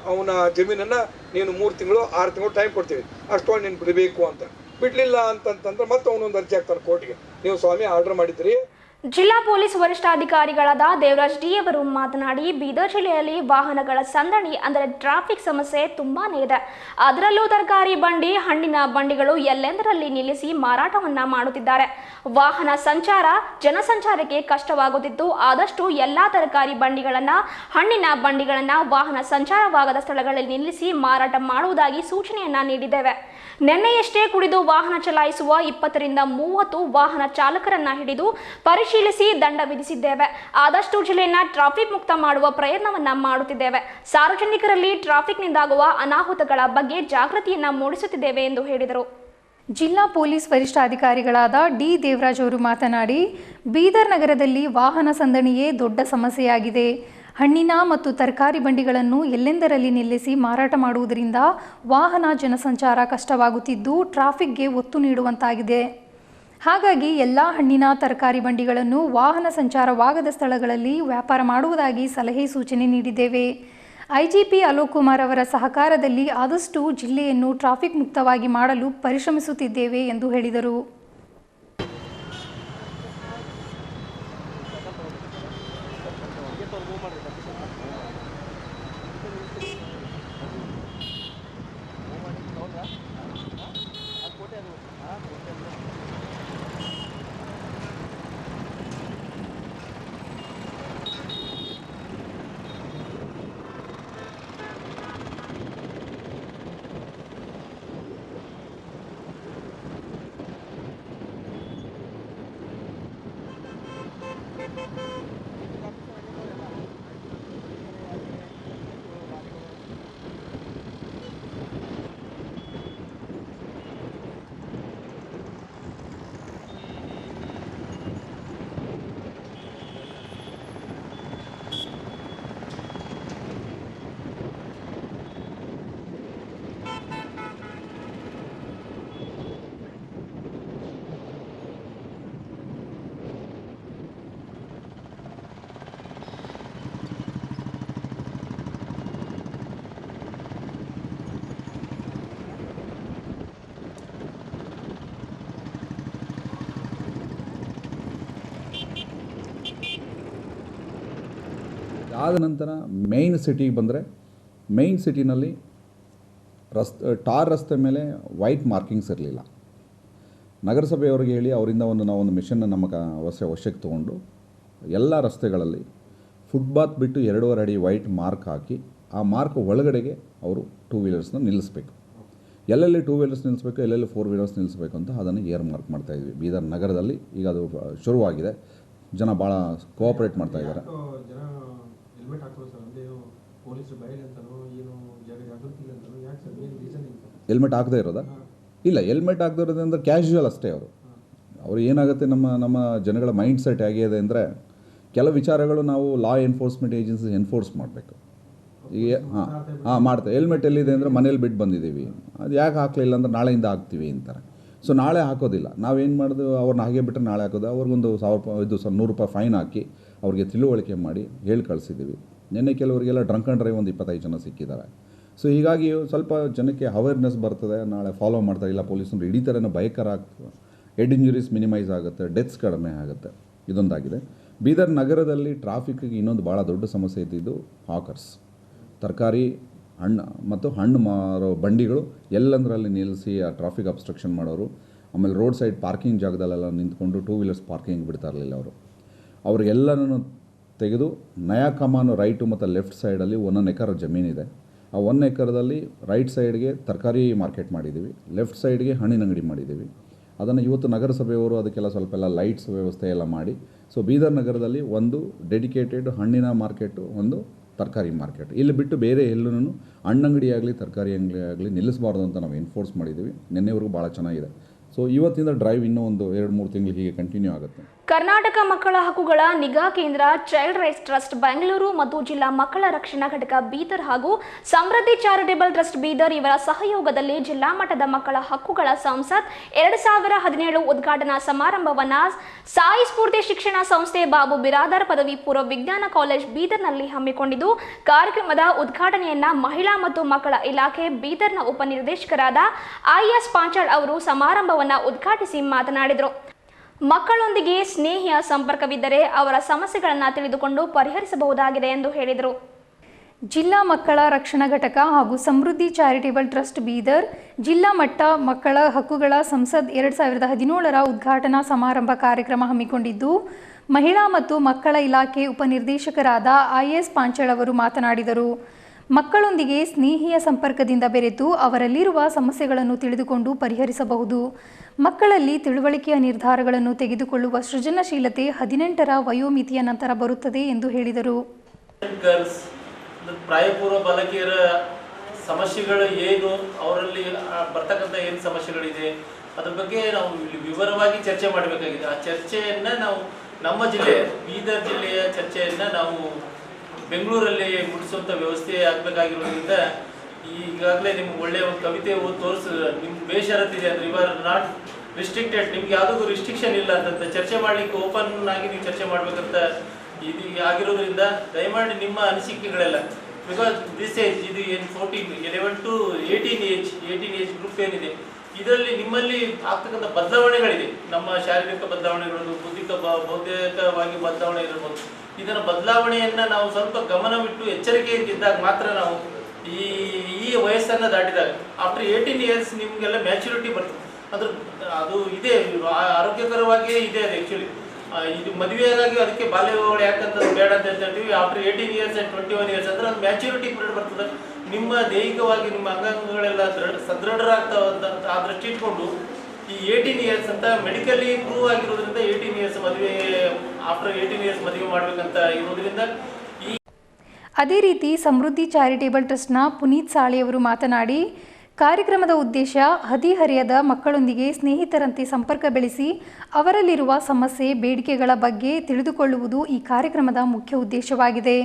ಅವನ ಜಮೀನನ್ನು ನೀನು 3 ತಿಂಗಳು 6 ತಿಂಗಳು ಟೈಮ್ ಕೊಡ್ತೀವಿ, ಅಷ್ಟೊಂದು ನೀನು ಬಿಡಬೇಕು ಅಂತ. ಬಿಡಲಿಲ್ಲ ಅಂತಂತಂದ್ರೆ ಮತ್ತೆ ಅವನೊಂದು ಅರ್ಜಿ ಹಾಕ್ತಾನೆ ಕೋರ್ಟ್ಗೆ, ನೀವು ಸ್ವಾಮಿ ಆರ್ಡರ್ ಮಾಡಿದ್ರಿ. ಜಿಲ್ಲಾ ಪೊಲೀಸ್ ವರಿಷ್ಠಾಧಿಕಾರಿಗಳಾದ ದೇವರಾಜ್ ಡಿ ಅವರು ಮಾತನಾಡಿ, ಬೀದರ್ ಜಿಲ್ಲೆಯಲ್ಲಿ ವಾಹನಗಳ ಸಂದಣಿ ಅಂದರೆ ಟ್ರಾಫಿಕ್ ಸಮಸ್ಯೆ ತುಂಬಾನೇ ಇದೆ. ಅದರಲ್ಲೂ ತರಕಾರಿ ಬಂಡಿ, ಹಣ್ಣಿನ ಬಂಡಿಗಳು ಎಲ್ಲೆಂದರಲ್ಲಿ ನಿಲ್ಲಿಸಿ ಮಾರಾಟವನ್ನ ಮಾಡುತ್ತಿದ್ದಾರೆ. ವಾಹನ ಸಂಚಾರ, ಜನಸಂಚಾರಕ್ಕೆ ಕಷ್ಟವಾಗುತ್ತಿದ್ದು, ಆದಷ್ಟು ಎಲ್ಲಾ ತರಕಾರಿ ಬಂಡಿಗಳನ್ನ, ಹಣ್ಣಿನ ಬಂಡಿಗಳನ್ನ ವಾಹನ ಸಂಚಾರವಾಗದ ಸ್ಥಳಗಳಲ್ಲಿ ನಿಲ್ಲಿಸಿ ಮಾರಾಟ ಮಾಡುವುದಾಗಿ ಸೂಚನೆಯನ್ನ ನೀಡಿದ್ದೇವೆ. ನಿನ್ನೆಯಷ್ಟೇ ಕುಡಿದು ವಾಹನ ಚಲಾಯಿಸುವ 20 ರಿಂದ 30 ವಾಹನ ಚಾಲಕರನ್ನ ಹಿಡಿದು ಪರಿಶೀಲಿಸಿ ದಂಡ ವಿಧಿಸಿದ್ದೇವೆ. ಆದಷ್ಟು ಜಿಲ್ಲೆಯನ್ನ ಟ್ರಾಫಿಕ್ ಮುಕ್ತ ಮಾಡುವ ಪ್ರಯತ್ನವನ್ನ ಮಾಡುತ್ತಿದ್ದೇವೆ. ಸಾರ್ವಜನಿಕರಲ್ಲಿ ಟ್ರಾಫಿಕ್ನಿಂದಾಗುವ ಅನಾಹುತಗಳ ಬಗ್ಗೆ ಜಾಗೃತಿಯನ್ನ ಮೂಡಿಸುತ್ತಿದ್ದೇವೆ ಎಂದು ಹೇಳಿದರು. ಜಿಲ್ಲಾ ಪೊಲೀಸ್ ವರಿಷ್ಠಾಧಿಕಾರಿಗಳಾದ ಡಿ ದೇವರಾಜ್ ಅವರು ಮಾತನಾಡಿ, ಬೀದರ್ ನಗರದಲ್ಲಿ ವಾಹನ ಸಂದಣಿಯೇ ದೊಡ್ಡ ಸಮಸ್ಯೆಯಾಗಿದೆ. ಹಣ್ಣಿನ ಮತ್ತು ತರಕಾರಿ ಬಂಡಿಗಳನ್ನು ಎಲ್ಲೆಂದರಲ್ಲಿ ನಿಲ್ಲಿಸಿ ಮಾರಾಟ ಮಾಡುವುದರಿಂದ ವಾಹನ ಜನಸಂಚಾರ ಕಷ್ಟವಾಗುತ್ತಿದ್ದು ಟ್ರಾಫಿಕ್ಗೆ ಒತ್ತು ನೀಡುವಂತಾಗಿದೆ. ಹಾಗಾಗಿ ಎಲ್ಲ ಹಣ್ಣಿನ ತರಕಾರಿ ಬಂಡಿಗಳನ್ನು ವಾಹನ ಸಂಚಾರವಾಗದ ಸ್ಥಳಗಳಲ್ಲಿ ವ್ಯಾಪಾರ ಮಾಡುವುದಾಗಿ ಸಲಹೆ ಸೂಚನೆ ನೀಡಿದ್ದೇವೆ. ಐಜಿಪಿ ಅಲೋಕ್ ಕುಮಾರ್ ಅವರ ಸಹಕಾರದಲ್ಲಿ ಆದಷ್ಟು ಜಿಲ್ಲೆಯನ್ನು ಟ್ರಾಫಿಕ್ ಮುಕ್ತವಾಗಿ ಮಾಡಲು ಪರಿಶ್ರಮಿಸುತ್ತಿದ್ದೇವೆ ಎಂದು ಹೇಳಿದರು. ಆದ ನಂತರ ಮೇಯ್ನ್ ಸಿಟಿಗೆ ಬಂದರೆ ಮೇಯ್ನ್ ಸಿಟಿನಲ್ಲಿ ಟಾರ್ ರಸ್ತೆ ಮೇಲೆ ವೈಟ್ ಮಾರ್ಕಿಂಗ್ಸ್ ಇರಲಿಲ್ಲ. ನಗರಸಭೆಯವರಿಗೆ ಹೇಳಿ ಅವರಿಂದ ನಾವೊಂದು ಮಿಷನ್ನ ನಮ್ಮ ವಶಕ್ಕೆ ತೊಗೊಂಡು ಎಲ್ಲ ರಸ್ತೆಗಳಲ್ಲಿ ಫುಟ್ಪಾತ್ ಬಿಟ್ಟು 2.5 ಅಡಿ ವೈಟ್ ಮಾರ್ಕ್ ಹಾಕಿ ಆ ಮಾರ್ಕ್ ಒಳಗಡೆಗೆ ಅವರು 2 ವೀಲರ್ಸ್ನ ನಿಲ್ಲಿಸಬೇಕು. ಎಲ್ಲೆಲ್ಲಿ 2 ವೀಲರ್ಸ್ ನಿಲ್ಲಿಸಬೇಕು, ಎಲ್ಲೆಲ್ಲಿ 4 ವೀಲರ್ಸ್ ನಿಲ್ಲಿಸಬೇಕು ಅಂತ ಅದನ್ನು ಏರ್ ಮಾರ್ಕ್ ಮಾಡ್ತಾಯಿದ್ವಿ. ಬೀದರ್ ನಗರದಲ್ಲಿ ಈಗ ಅದು ಶುರುವಾಗಿದೆ. ಜನ ಭಾಳ ಕೋಆಪ್ರೇಟ್ ಮಾಡ್ತಾ ಇದ್ದಾರೆ. ಹೆಲ್ಮೆಟ್ ಹಾಕದೇ ಇರೋದಾ? ಇಲ್ಲ, ಹೆಲ್ಮೆಟ್ ಹಾಕದೇ ಇರೋದಂದ್ರೆ ಕ್ಯಾಶುವಲ್ ಅಷ್ಟೇ. ಅವರು ಏನಾಗುತ್ತೆ, ನಮ್ಮ ಜನಗಳ ಮೈಂಡ್ ಸೆಟ್ ಆಗಿದೆ ಅಂದರೆ ಕೆಲವು ವಿಚಾರಗಳು ನಾವು ಲಾ ಎನ್ಫೋರ್ಸ್ಮೆಂಟ್ ಏಜೆನ್ಸಿ ಎನ್ಫೋರ್ಸ್ ಮಾಡಬೇಕು. ಈಗ ಮಾಡ್ತಾರೆ. ಹೆಲ್ಮೆಟ್ ಎಲ್ಲಿದೆ ಅಂದರೆ ಮನೇಲಿ ಬಿಟ್ಟು ಬಂದಿದ್ದೀವಿ, ಅದು ಯಾಕೆ ಹಾಕಲಿಲ್ಲ ಅಂದ್ರೆ ನಾಳೆಯಿಂದ ಹಾಕ್ತೀವಿ ಅಂತಾರೆ. ಸೊ ನಾಳೆ ಹಾಕೋದಿಲ್ಲ. ನಾವೇನು ಮಾಡೋದು, ಅವ್ರನ್ನ ಹಾಗೆ ಬಿಟ್ಟರೆ ನಾಳೆ ಹಾಕೋದು. ಅವ್ರಿಗೊಂದು 100 ರೂಪಾಯಿ ಫೈನ್ ಹಾಕಿ ಅವ್ರಿಗೆ ತಿಳುವಳಿಕೆ ಮಾಡಿ ಹೇಳಿ ಕಳಿಸಿದ್ದೀವಿ. ನಿನ್ನೆ ಕೆಲವರಿಗೆಲ್ಲ ಡ್ರಂಕ್ ಆ್ಯಂಡ್ ಡ್ರೈವ್ ಒಂದು 25 ಜನ ಸಿಕ್ಕಿದ್ದಾರೆ. ಸೊ ಹೀಗಾಗಿ ಸ್ವಲ್ಪ ಜನಕ್ಕೆ ಅವೇರ್ನೆಸ್ ಬರ್ತದೆ. ನಾಳೆ ಫಾಲೋ ಮಾಡ್ತಾರೆ. ಇಲ್ಲ ಪೊಲೀಸರು ಹಿಡಿತಾರೇನೋ ಭಯಕರ ಆಗ್ತದೆ. ಹೆಡ್ ಇಂಜುರೀಸ್ ಮಿನಿಮೈಸ್ ಆಗುತ್ತೆ, ಡೆತ್ಸ್ ಕಡಿಮೆ ಆಗುತ್ತೆ. ಇದೊಂದಾಗಿದೆ. ಬೀದರ್ ನಗರದಲ್ಲಿ ಟ್ರಾಫಿಕ್ಗೆ ಇನ್ನೊಂದು ಭಾಳ ದೊಡ್ಡ ಸಮಸ್ಯೆ ಇದ್ದಿದ್ದು ಹಾಕರ್ಸ್. ತರಕಾರಿ, ಹಣ್ಣು ಮಾರೋ ಬಂಡಿಗಳು ಎಲ್ಲಂದರಲ್ಲಿ ನಿಲ್ಲಿಸಿ ಆ ಟ್ರಾಫಿಕ್ ಅಬ್ಸ್ಟ್ರಕ್ಷನ್ ಮಾಡೋರು. ಆಮೇಲೆ ರೋಡ್ ಸೈಡ್ ಪಾರ್ಕಿಂಗ್ ಜಾಗದಲ್ಲೆಲ್ಲ ನಿಂತ್ಕೊಂಡು 2 ವೀಲರ್ಸ್ ಪಾರ್ಕಿಂಗ್ ಬಿಡ್ತಾ ಇರಲಿಲ್ಲ ಅವರು. ಅವ್ರಿಗೆಲ್ಲನೂ ತೆಗೆದು ನಯಾ ಕಮಾನು ರೈಟು ಮತ್ತು ಲೆಫ್ಟ್ ಸೈಡಲ್ಲಿ 1 ಎಕರೆ ಜಮೀನಿದೆ. ಆ 1 ಎಕರದಲ್ಲಿ ರೈಟ್ ಸೈಡ್ಗೆ ತರಕಾರಿ ಮಾರ್ಕೆಟ್ ಮಾಡಿದ್ದೀವಿ, ಲೆಫ್ಟ್ ಸೈಡ್ಗೆ ಹಣ್ಣಿನ ಅಂಗಡಿ ಮಾಡಿದ್ದೀವಿ. ಅದನ್ನು ಇವತ್ತು ನಗರಸಭೆಯವರು ಅದಕ್ಕೆಲ್ಲ ಸ್ವಲ್ಪ ಲೈಟ್ಸ್ ವ್ಯವಸ್ಥೆ ಎಲ್ಲ ಮಾಡಿ, ಸೊ ಬೀದರ್ ನಗರದಲ್ಲಿ ಒಂದು ಡೆಡಿಕೇಟೆಡ್ ಹಣ್ಣಿನ ಮಾರ್ಕೆಟು, ಒಂದು ತರಕಾರಿ ಮಾರ್ಕೆಟ್, ಇಲ್ಲಿ ಬಿಟ್ಟು ಬೇರೆ ಎಲ್ಲೂ ಹಣ್ಣಂಗಡಿ ಆಗಲಿ ತರಕಾರಿ ಅಂಗಡಿ ಆಗಲಿ ನಿಲ್ಲಿಸಬಾರ್ದು ಅಂತ ನಾವು ಎನ್ಫೋರ್ಸ್ ಮಾಡಿದ್ದೀವಿ. ನಿನ್ನೆವರೆಗೂ ಭಾಳ ಚೆನ್ನಾಗಿದೆ. ಸೊ ಇವತ್ತಿಂದ ಡ್ರೈವ್ ಇನ್ನೂ ಒಂದು 2-3 ತಿಂಗಳು ಹೀಗೆ ಕಂಟಿನ್ಯೂ ಆಗುತ್ತೆ. ಕರ್ನಾಟಕ ಮಕ್ಕಳ ಹಕ್ಕುಗಳ ನಿಗಾ ಕೇಂದ್ರ, ಚೈಲ್ಡ್ ರೈಟ್ಸ್ ಟ್ರಸ್ಟ್ ಬೆಂಗಳೂರು ಮತ್ತು ಜಿಲ್ಲಾ ಮಕ್ಕಳ ರಕ್ಷಣಾ ಘಟಕ ಬೀದರ್ ಹಾಗೂ ಸಮೃದ್ಧಿ ಚಾರಿಟೇಬಲ್ ಟ್ರಸ್ಟ್ ಬೀದರ್ ಇವರ ಸಹಯೋಗದಲ್ಲಿ ಜಿಲ್ಲಾ ಮಟ್ಟದ ಮಕ್ಕಳ ಹಕ್ಕುಗಳ ಸಂಸತ್ 2017 ಉದ್ಘಾಟನಾ ಸಮಾರಂಭವನ್ನು ಸಾಯಿ ಸ್ಫೂರ್ತಿ ಶಿಕ್ಷಣ ಸಂಸ್ಥೆ ಬಾಬು ಬಿರಾದರ್ ಪದವಿ ಪೂರ್ವ ವಿಜ್ಞಾನ ಕಾಲೇಜ್ ಬೀದರ್ನಲ್ಲಿ ಹಮ್ಮಿಕೊಂಡಿದ್ದು, ಕಾರ್ಯಕ್ರಮದ ಉದ್ಘಾಟನೆಯನ್ನ ಮಹಿಳಾ ಮತ್ತು ಮಕ್ಕಳ ಇಲಾಖೆ ಬೀದರ್ನ ಉಪನಿರ್ದೇಶಕರಾದ IS ಪಾಂಚಾಳ್ ಅವರು ಸಮಾರಂಭವನ್ನು ಉದ್ಘಾಟಿಸಿ ಮಾತನಾಡಿದರು. ಮಕ್ಕಳೊಂದಿಗೆ ಸ್ನೇಹಿಯ ಸಂಪರ್ಕವಿದ್ದರೆ ಅವರ ಸಮಸ್ಯೆಗಳನ್ನು ತಿಳಿದುಕೊಂಡು ಪರಿಹರಿಸಬಹುದಾಗಿದೆ ಎಂದು ಹೇಳಿದರು. ಜಿಲ್ಲಾ ಮಕ್ಕಳ ರಕ್ಷಣಾ ಘಟಕ ಹಾಗೂ ಸಮೃದ್ಧಿ ಚಾರಿಟೇಬಲ್ ಟ್ರಸ್ಟ್ ಬೀದರ್ ಜಿಲ್ಲಾ ಮಟ್ಟ ಮಕ್ಕಳ ಹಕ್ಕುಗಳ ಸಂಸದ್ 2017 ಉದ್ಘಾಟನಾ ಸಮಾರಂಭ ಕಾರ್ಯಕ್ರಮ ಹಮ್ಮಿಕೊಂಡಿದ್ದು, ಮಹಿಳಾ ಮತ್ತು ಮಕ್ಕಳ ಇಲಾಖೆ ಉಪನಿರ್ದೇಶಕರಾದ IS ಪಾಂಚಾಳ್ ಅವರು ಮಾತನಾಡಿದರು. ಮಕ್ಕಳೊಂದಿಗೆ ಸ್ನೇಹಿಯ ಸಂಪರ್ಕದಿಂದ ಬೆರೆತು ಅವರಲ್ಲಿರುವ ಸಮಸ್ಯೆಗಳನ್ನು ತಿಳಿದುಕೊಂಡು ಪರಿಹರಿಸಬಹುದು. ಮಕ್ಕಳಲ್ಲಿ ತಿಳುವಳಿಕೆಯ ನಿರ್ಧಾರಗಳನ್ನು ತೆಗೆದುಕೊಳ್ಳುವ ಸೃಜನಶೀಲತೆ 18ರ ವಯೋಮಿತಿಯ ನಂತರ ಬರುತ್ತದೆ ಎಂದು ಹೇಳಿದರು. ಪ್ರಾಯಪೂರ್ವ ಬಾಲಕಿಯರ ಸಮಸ್ಯೆಗಳು ಏನು, ಅವರಲ್ಲಿ ಬರ್ತಕ್ಕಂಥ ಏನು ಸಮಸ್ಯೆಗಳಿದೆ, ಅದ್ರ ಬಗ್ಗೆ ನಾವು ವಿವರವಾಗಿ ಚರ್ಚೆ ಮಾಡಬೇಕಾಗಿದೆ. ಆ ಚರ್ಚೆಯನ್ನು ನಾವು ನಮ್ಮ ಜಿಲ್ಲೆ ಬೀದರ್ ಜಿಲ್ಲೆಯ ಚರ್ಚೆಯನ್ನು ನಾವು ಬೆಂಗಳೂರಲ್ಲಿ ಮುಟ್ಟಿಸುವಂಥ ವ್ಯವಸ್ಥೆ ಆಗಬೇಕಾಗಿರೋದ್ರಿಂದ ಈಗಾಗಲೇ ನಿಮ್ಗೆ ಒಳ್ಳೆಯ ಒಂದು ಕವಿತೆ ಓದಿ ತೋರಿಸಿದ್ರೆ ನಿಮ್ಗೆ ಬೇಷರತ್ತಿದೆ ಅಂದರೆ ಯು ಆರ್ ನಾಟ್ ರಿಸ್ಟ್ರಿಕ್ಟೆಡ್, ನಿಮ್ಗೆ ಯಾವುದಕ್ಕೂ ರಿಸ್ಟ್ರಿಕ್ಷನ್ ಇಲ್ಲ ಅಂತ ಚರ್ಚೆ ಮಾಡಲಿಕ್ಕೆ ಓಪನ್ ಆಗಿ ನೀವು ಚರ್ಚೆ ಮಾಡಬೇಕಂತ ಇದು ಆಗಿರೋದ್ರಿಂದ ದಯಮಾಡಿ ನಿಮ್ಮ ಅನಿಸಿಕೆಗಳೆಲ್ಲ, ಬಿಕಾಸ್ ದಿಸ್ ಏಜ್ ಇದು ಏನು 11 to 18 ಏಜ್ ಗ್ರೂಪ್ ಏನಿದೆ, ಇದರಲ್ಲಿ ನಿಮ್ಮಲ್ಲಿ ಆಗ್ತಕ್ಕಂಥ ಬದಲಾವಣೆಗಳಿದೆ. ನಮ್ಮ ಶಾರೀರಿಕ ಬದಲಾವಣೆಗಳು, ಬೌದ್ಧಿಕವಾಗಿ ಬದಲಾವಣೆ ಇರಬಹುದು. ಇದರ ಬದಲಾವಣೆಯನ್ನು ನಾವು ಸ್ವಲ್ಪ ಗಮನವಿಟ್ಟು ಎಚ್ಚರಿಕೆಯಿಂದ ಇದ್ದಾಗ ಮಾತ್ರ ನಾವು ಈ ವಯಸ್ಸನ್ನು ದಾಟಿದಾಗ ಆಫ್ಟರ್ 18 ಇಯರ್ಸ್ ನಿಮಗೆಲ್ಲ ಮ್ಯಾಚುರಿಟಿ ಬರ್ತದೆ. ಅದು ಇದೆ, ಆರೋಗ್ಯಕರವಾಗಿಯೇ ಇದೆ. ಅದು ಆ್ಯಕ್ಚುಲಿ ಇದು ಮದುವೆಯಾಗಿ ಅದಕ್ಕೆ ಬಾಲ್ಯ ವಿವಾಹ ಯಾಕಂತ ಬೇಡ ಅಂತ ಹೇಳ್ತೀವಿ. ಆಫ್ಟರ್ 18 ಇಯರ್ಸ್ ಆ್ಯಂಡ್ 21 ಇಯರ್ಸ್ ಅಂದರೆ ಅದು ಮ್ಯಾಚುರಿಟಿ ಪೀರಿಯಡ್ ಬರ್ತದೆ. ನಿಮ್ಮ ದೈಹಿಕವಾಗಿ ನಿಮ್ಮ ಅಂಗಾಂಗಗಳೆಲ್ಲ ಸದೃಢರಾಗ್ತಾ ಆ ದೃಷ್ಟಿ ಇಟ್ಕೊಂಡು ಈ 18 ಇಯರ್ಸ್ ಅಂತ ಮೆಡಿಕಲಿ ಪ್ರೂವ್ ಆಗಿರೋದ್ರಿಂದ 18 ಇಯರ್ಸ್ ಮದುವೆ, ಆಫ್ಟರ್ 18 ಇಯರ್ಸ್ ಮದುವೆ ಮಾಡಬೇಕಂತ ಇರೋದ್ರಿಂದ. ಅದೇ ರೀತಿ ಸಮೃದ್ಧಿ ಚಾರಿಟೇಬಲ್ ಟ್ರಸ್ಟ್ನ ಪುನೀತ್ ಸಾಳಿಯವರು ಮಾತನಾಡಿ, ಕಾರ್ಯಕ್ರಮದ ಉದ್ದೇಶ ಹದಿಹರೆಯದ ಮಕ್ಕಳೊಂದಿಗೆ ಸ್ನೇಹಿತರಂತೆ ಸಂಪರ್ಕ ಬೆಳೆಸಿ ಅವರಲ್ಲಿರುವ ಸಮಸ್ಯೆ ಬೇಡಿಕೆಗಳ ಬಗ್ಗೆ ತಿಳಿದುಕೊಳ್ಳುವುದು ಈ ಕಾರ್ಯಕ್ರಮದ ಮುಖ್ಯ ಉದ್ದೇಶವಾಗಿದೆ.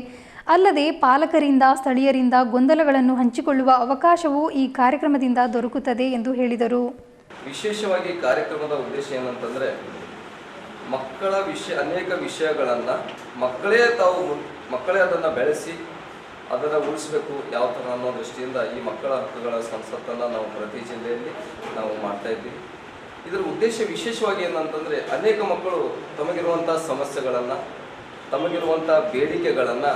ಅಲ್ಲದೆ ಪಾಲಕರಿಂದ ಸ್ಥಳೀಯರಿಂದ ಗೊಂದಲಗಳನ್ನು ಹಂಚಿಕೊಳ್ಳುವ ಅವಕಾಶವೂ ಈ ಕಾರ್ಯಕ್ರಮದಿಂದ ದೊರಕುತ್ತದೆ ಎಂದು ಹೇಳಿದರು. ವಿಶೇಷವಾಗಿ ಕಾರ್ಯಕ್ರಮದ ಉದ್ದೇಶ ಏನಂತಂದರೆ ಮಕ್ಕಳ ಅನೇಕ ವಿಷಯಗಳನ್ನು ಮಕ್ಕಳೇ ಅದನ್ನು ಬೆಳೆಸಿ ಅದನ್ನು ಉಳಿಸಬೇಕು ಯಾವ ಥರ ಅನ್ನೋ ದೃಷ್ಟಿಯಿಂದ ಈ ಮಕ್ಕಳ ಹಕ್ಕುಗಳ ಸಂಸತ್ತನ್ನು ನಾವು ಪ್ರತಿ ಜಿಲ್ಲೆಯಲ್ಲಿ ನಾವು ಮಾಡ್ತಾಯಿದ್ವಿ. ಇದರ ಉದ್ದೇಶ ವಿಶೇಷವಾಗಿ ಏನಂತಂದರೆ ಅನೇಕ ಮಕ್ಕಳು ತಮಗಿರುವಂಥ ಸಮಸ್ಯೆಗಳನ್ನು, ತಮಗಿರುವಂಥ ಬೇಡಿಕೆಗಳನ್ನು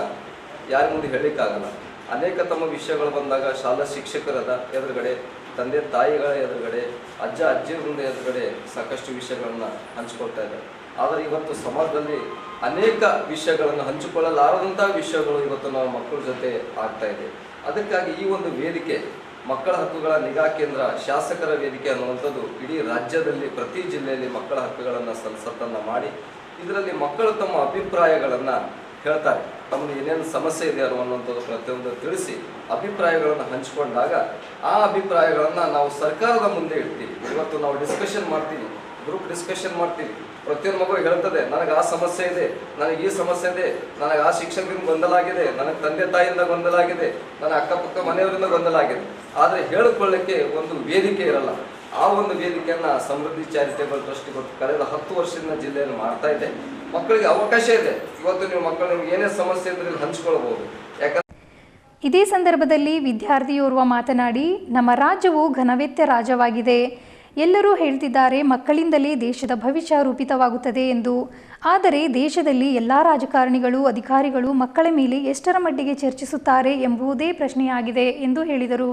ಯಾರ ಮುಂದೆ ಹೇಳಲಿಕ್ಕಾಗಲ್ಲ. ಅನೇಕ ತಮ್ಮ ವಿಷಯಗಳು ಬಂದಾಗ ಶಾಲಾ ಶಿಕ್ಷಕರದ ಎದುರುಗಡೆ, ತಂದೆ ತಾಯಿಗಳ ಎದುರುಗಡೆ, ಅಜ್ಜ ಅಜ್ಜಿಯ ಮುಂದೆ ಎದುರುಗಡೆ ಸಾಕಷ್ಟು ವಿಷಯಗಳನ್ನು ಹಂಚಿಕೊಳ್ತಾ ಇದ್ದಾರೆ. ಆದರೆ ಇವತ್ತು ಸಮಾಜದಲ್ಲಿ ಅನೇಕ ವಿಷಯಗಳನ್ನು ಹಂಚಿಕೊಳ್ಳಲಾರದಂಥ ವಿಷಯಗಳು ಇವತ್ತು ನಾವು ಮಕ್ಕಳ ಜೊತೆ ಆಗ್ತಾ ಇದೆ. ಅದಕ್ಕಾಗಿ ಈ ಒಂದು ವೇದಿಕೆ, ಮಕ್ಕಳ ಹಕ್ಕುಗಳ ನಿಗಾ ಕೇಂದ್ರ ಶಾಸಕರ ವೇದಿಕೆ ಅನ್ನುವಂಥದ್ದು ಇಡೀ ರಾಜ್ಯದಲ್ಲಿ ಪ್ರತಿ ಜಿಲ್ಲೆಯಲ್ಲಿ ಮಕ್ಕಳ ಹಕ್ಕುಗಳನ್ನು ಸಂಸತ್ತನ್ನು ಮಾಡಿ ಇದರಲ್ಲಿ ಮಕ್ಕಳು ತಮ್ಮ ಅಭಿಪ್ರಾಯಗಳನ್ನು ಹೇಳ್ತಾರೆ. ತಮ್ಮದು ಏನೇನು ಸಮಸ್ಯೆ ಇದೆ ಅನ್ನುವಂಥದ್ದು ಪ್ರತಿಯೊಂದು ತಿಳಿಸಿ ಅಭಿಪ್ರಾಯಗಳನ್ನು ಹಂಚಿಕೊಂಡಾಗ ಆ ಅಭಿಪ್ರಾಯಗಳನ್ನು ನಾವು ಸರ್ಕಾರದ ಮುಂದೆ ಇಡ್ತೀವಿ. ಇವತ್ತು ನಾವು ಡಿಸ್ಕಷನ್ ಮಾಡ್ತೀವಿ, ಗ್ರೂಪ್ ಡಿಸ್ಕಷನ್ ಮಾಡ್ತೀವಿ. ಪ್ರತಿಯೊಂದು ಮಗು ಹೇಳ್ತದೆ, ನನಗೆ ಆ ಸಮಸ್ಯೆ ಇದೆ, ನನಗೆ ಈ ಸಮಸ್ಯೆ ಇದೆ, ನನಗೆ ಆ ಶಿಕ್ಷಕರಿಂದ ಗೊಂದಲ ಆಗಿದೆ, ನನಗೆ ತಂದೆ ತಾಯಿಯಿಂದ ಗೊಂದಲ ಆಗಿದೆ, ನನ್ನ ಅಕ್ಕಪಕ್ಕ ಮನೆಯವರಿಂದ ಗೊಂದಲ ಆಗಿದೆ. ಆದರೆ ಹೇಳಿಕೊಳ್ಳಕ್ಕೆ ಒಂದು ವೇದಿಕೆ ಇರಲ್ಲ. ಆ ಒಂದು ವೇದಿಕೆಯನ್ನು ಸಮೃದ್ಧಿ ಚಾರಿಟೇಬಲ್ ಟ್ರಸ್ಟ್ ಇವತ್ತು ಕಳೆದ 10 ವರ್ಷದಿಂದ ಜಿಲ್ಲೆಯಲ್ಲಿ ಮಾಡ್ತಾ ಇದೆ. ಮಕ್ಕಳಿಗೆ ಅವಕಾಶ ಇದೆ. ಇವತ್ತು ನೀವು ಮಕ್ಕಳು ನಿಮ್ಗೆ ಏನೇ ಸಮಸ್ಯೆ ಇದ್ರೆ ಹಂಚ್ಕೊಳ್ಬಹುದು. ಯಾಕಂದ್ರೆ ಇದೇ ಸಂದರ್ಭದಲ್ಲಿ ವಿದ್ಯಾರ್ಥಿಯೋರ್ವ ಮಾತನಾಡಿ, ನಮ್ಮ ರಾಜ್ಯವು ಘನವೆತ್ತ ರಾಜ್ಯವಾಗಿದೆ. ಎಲ್ಲರೂ ಹೇಳ್ತಿದ್ದಾರೆ ಮಕ್ಕಳಿಂದಲೇ ದೇಶದ ಭವಿಷ್ಯ ರೂಪಿತವಾಗುತ್ತದೆ ಎಂದು. ಆದರೆ ದೇಶದಲ್ಲಿ ಎಲ್ಲ ರಾಜಕಾರಣಿಗಳು, ಅಧಿಕಾರಿಗಳು ಮಕ್ಕಳ ಮೇಲೆ ಎಷ್ಟರ ಮಟ್ಟಿಗೆ ಚರ್ಚಿಸುತ್ತಾರೆ ಎಂಬುದೇ ಪ್ರಶ್ನೆಯಾಗಿದೆ ಎಂದು ಹೇಳಿದರು.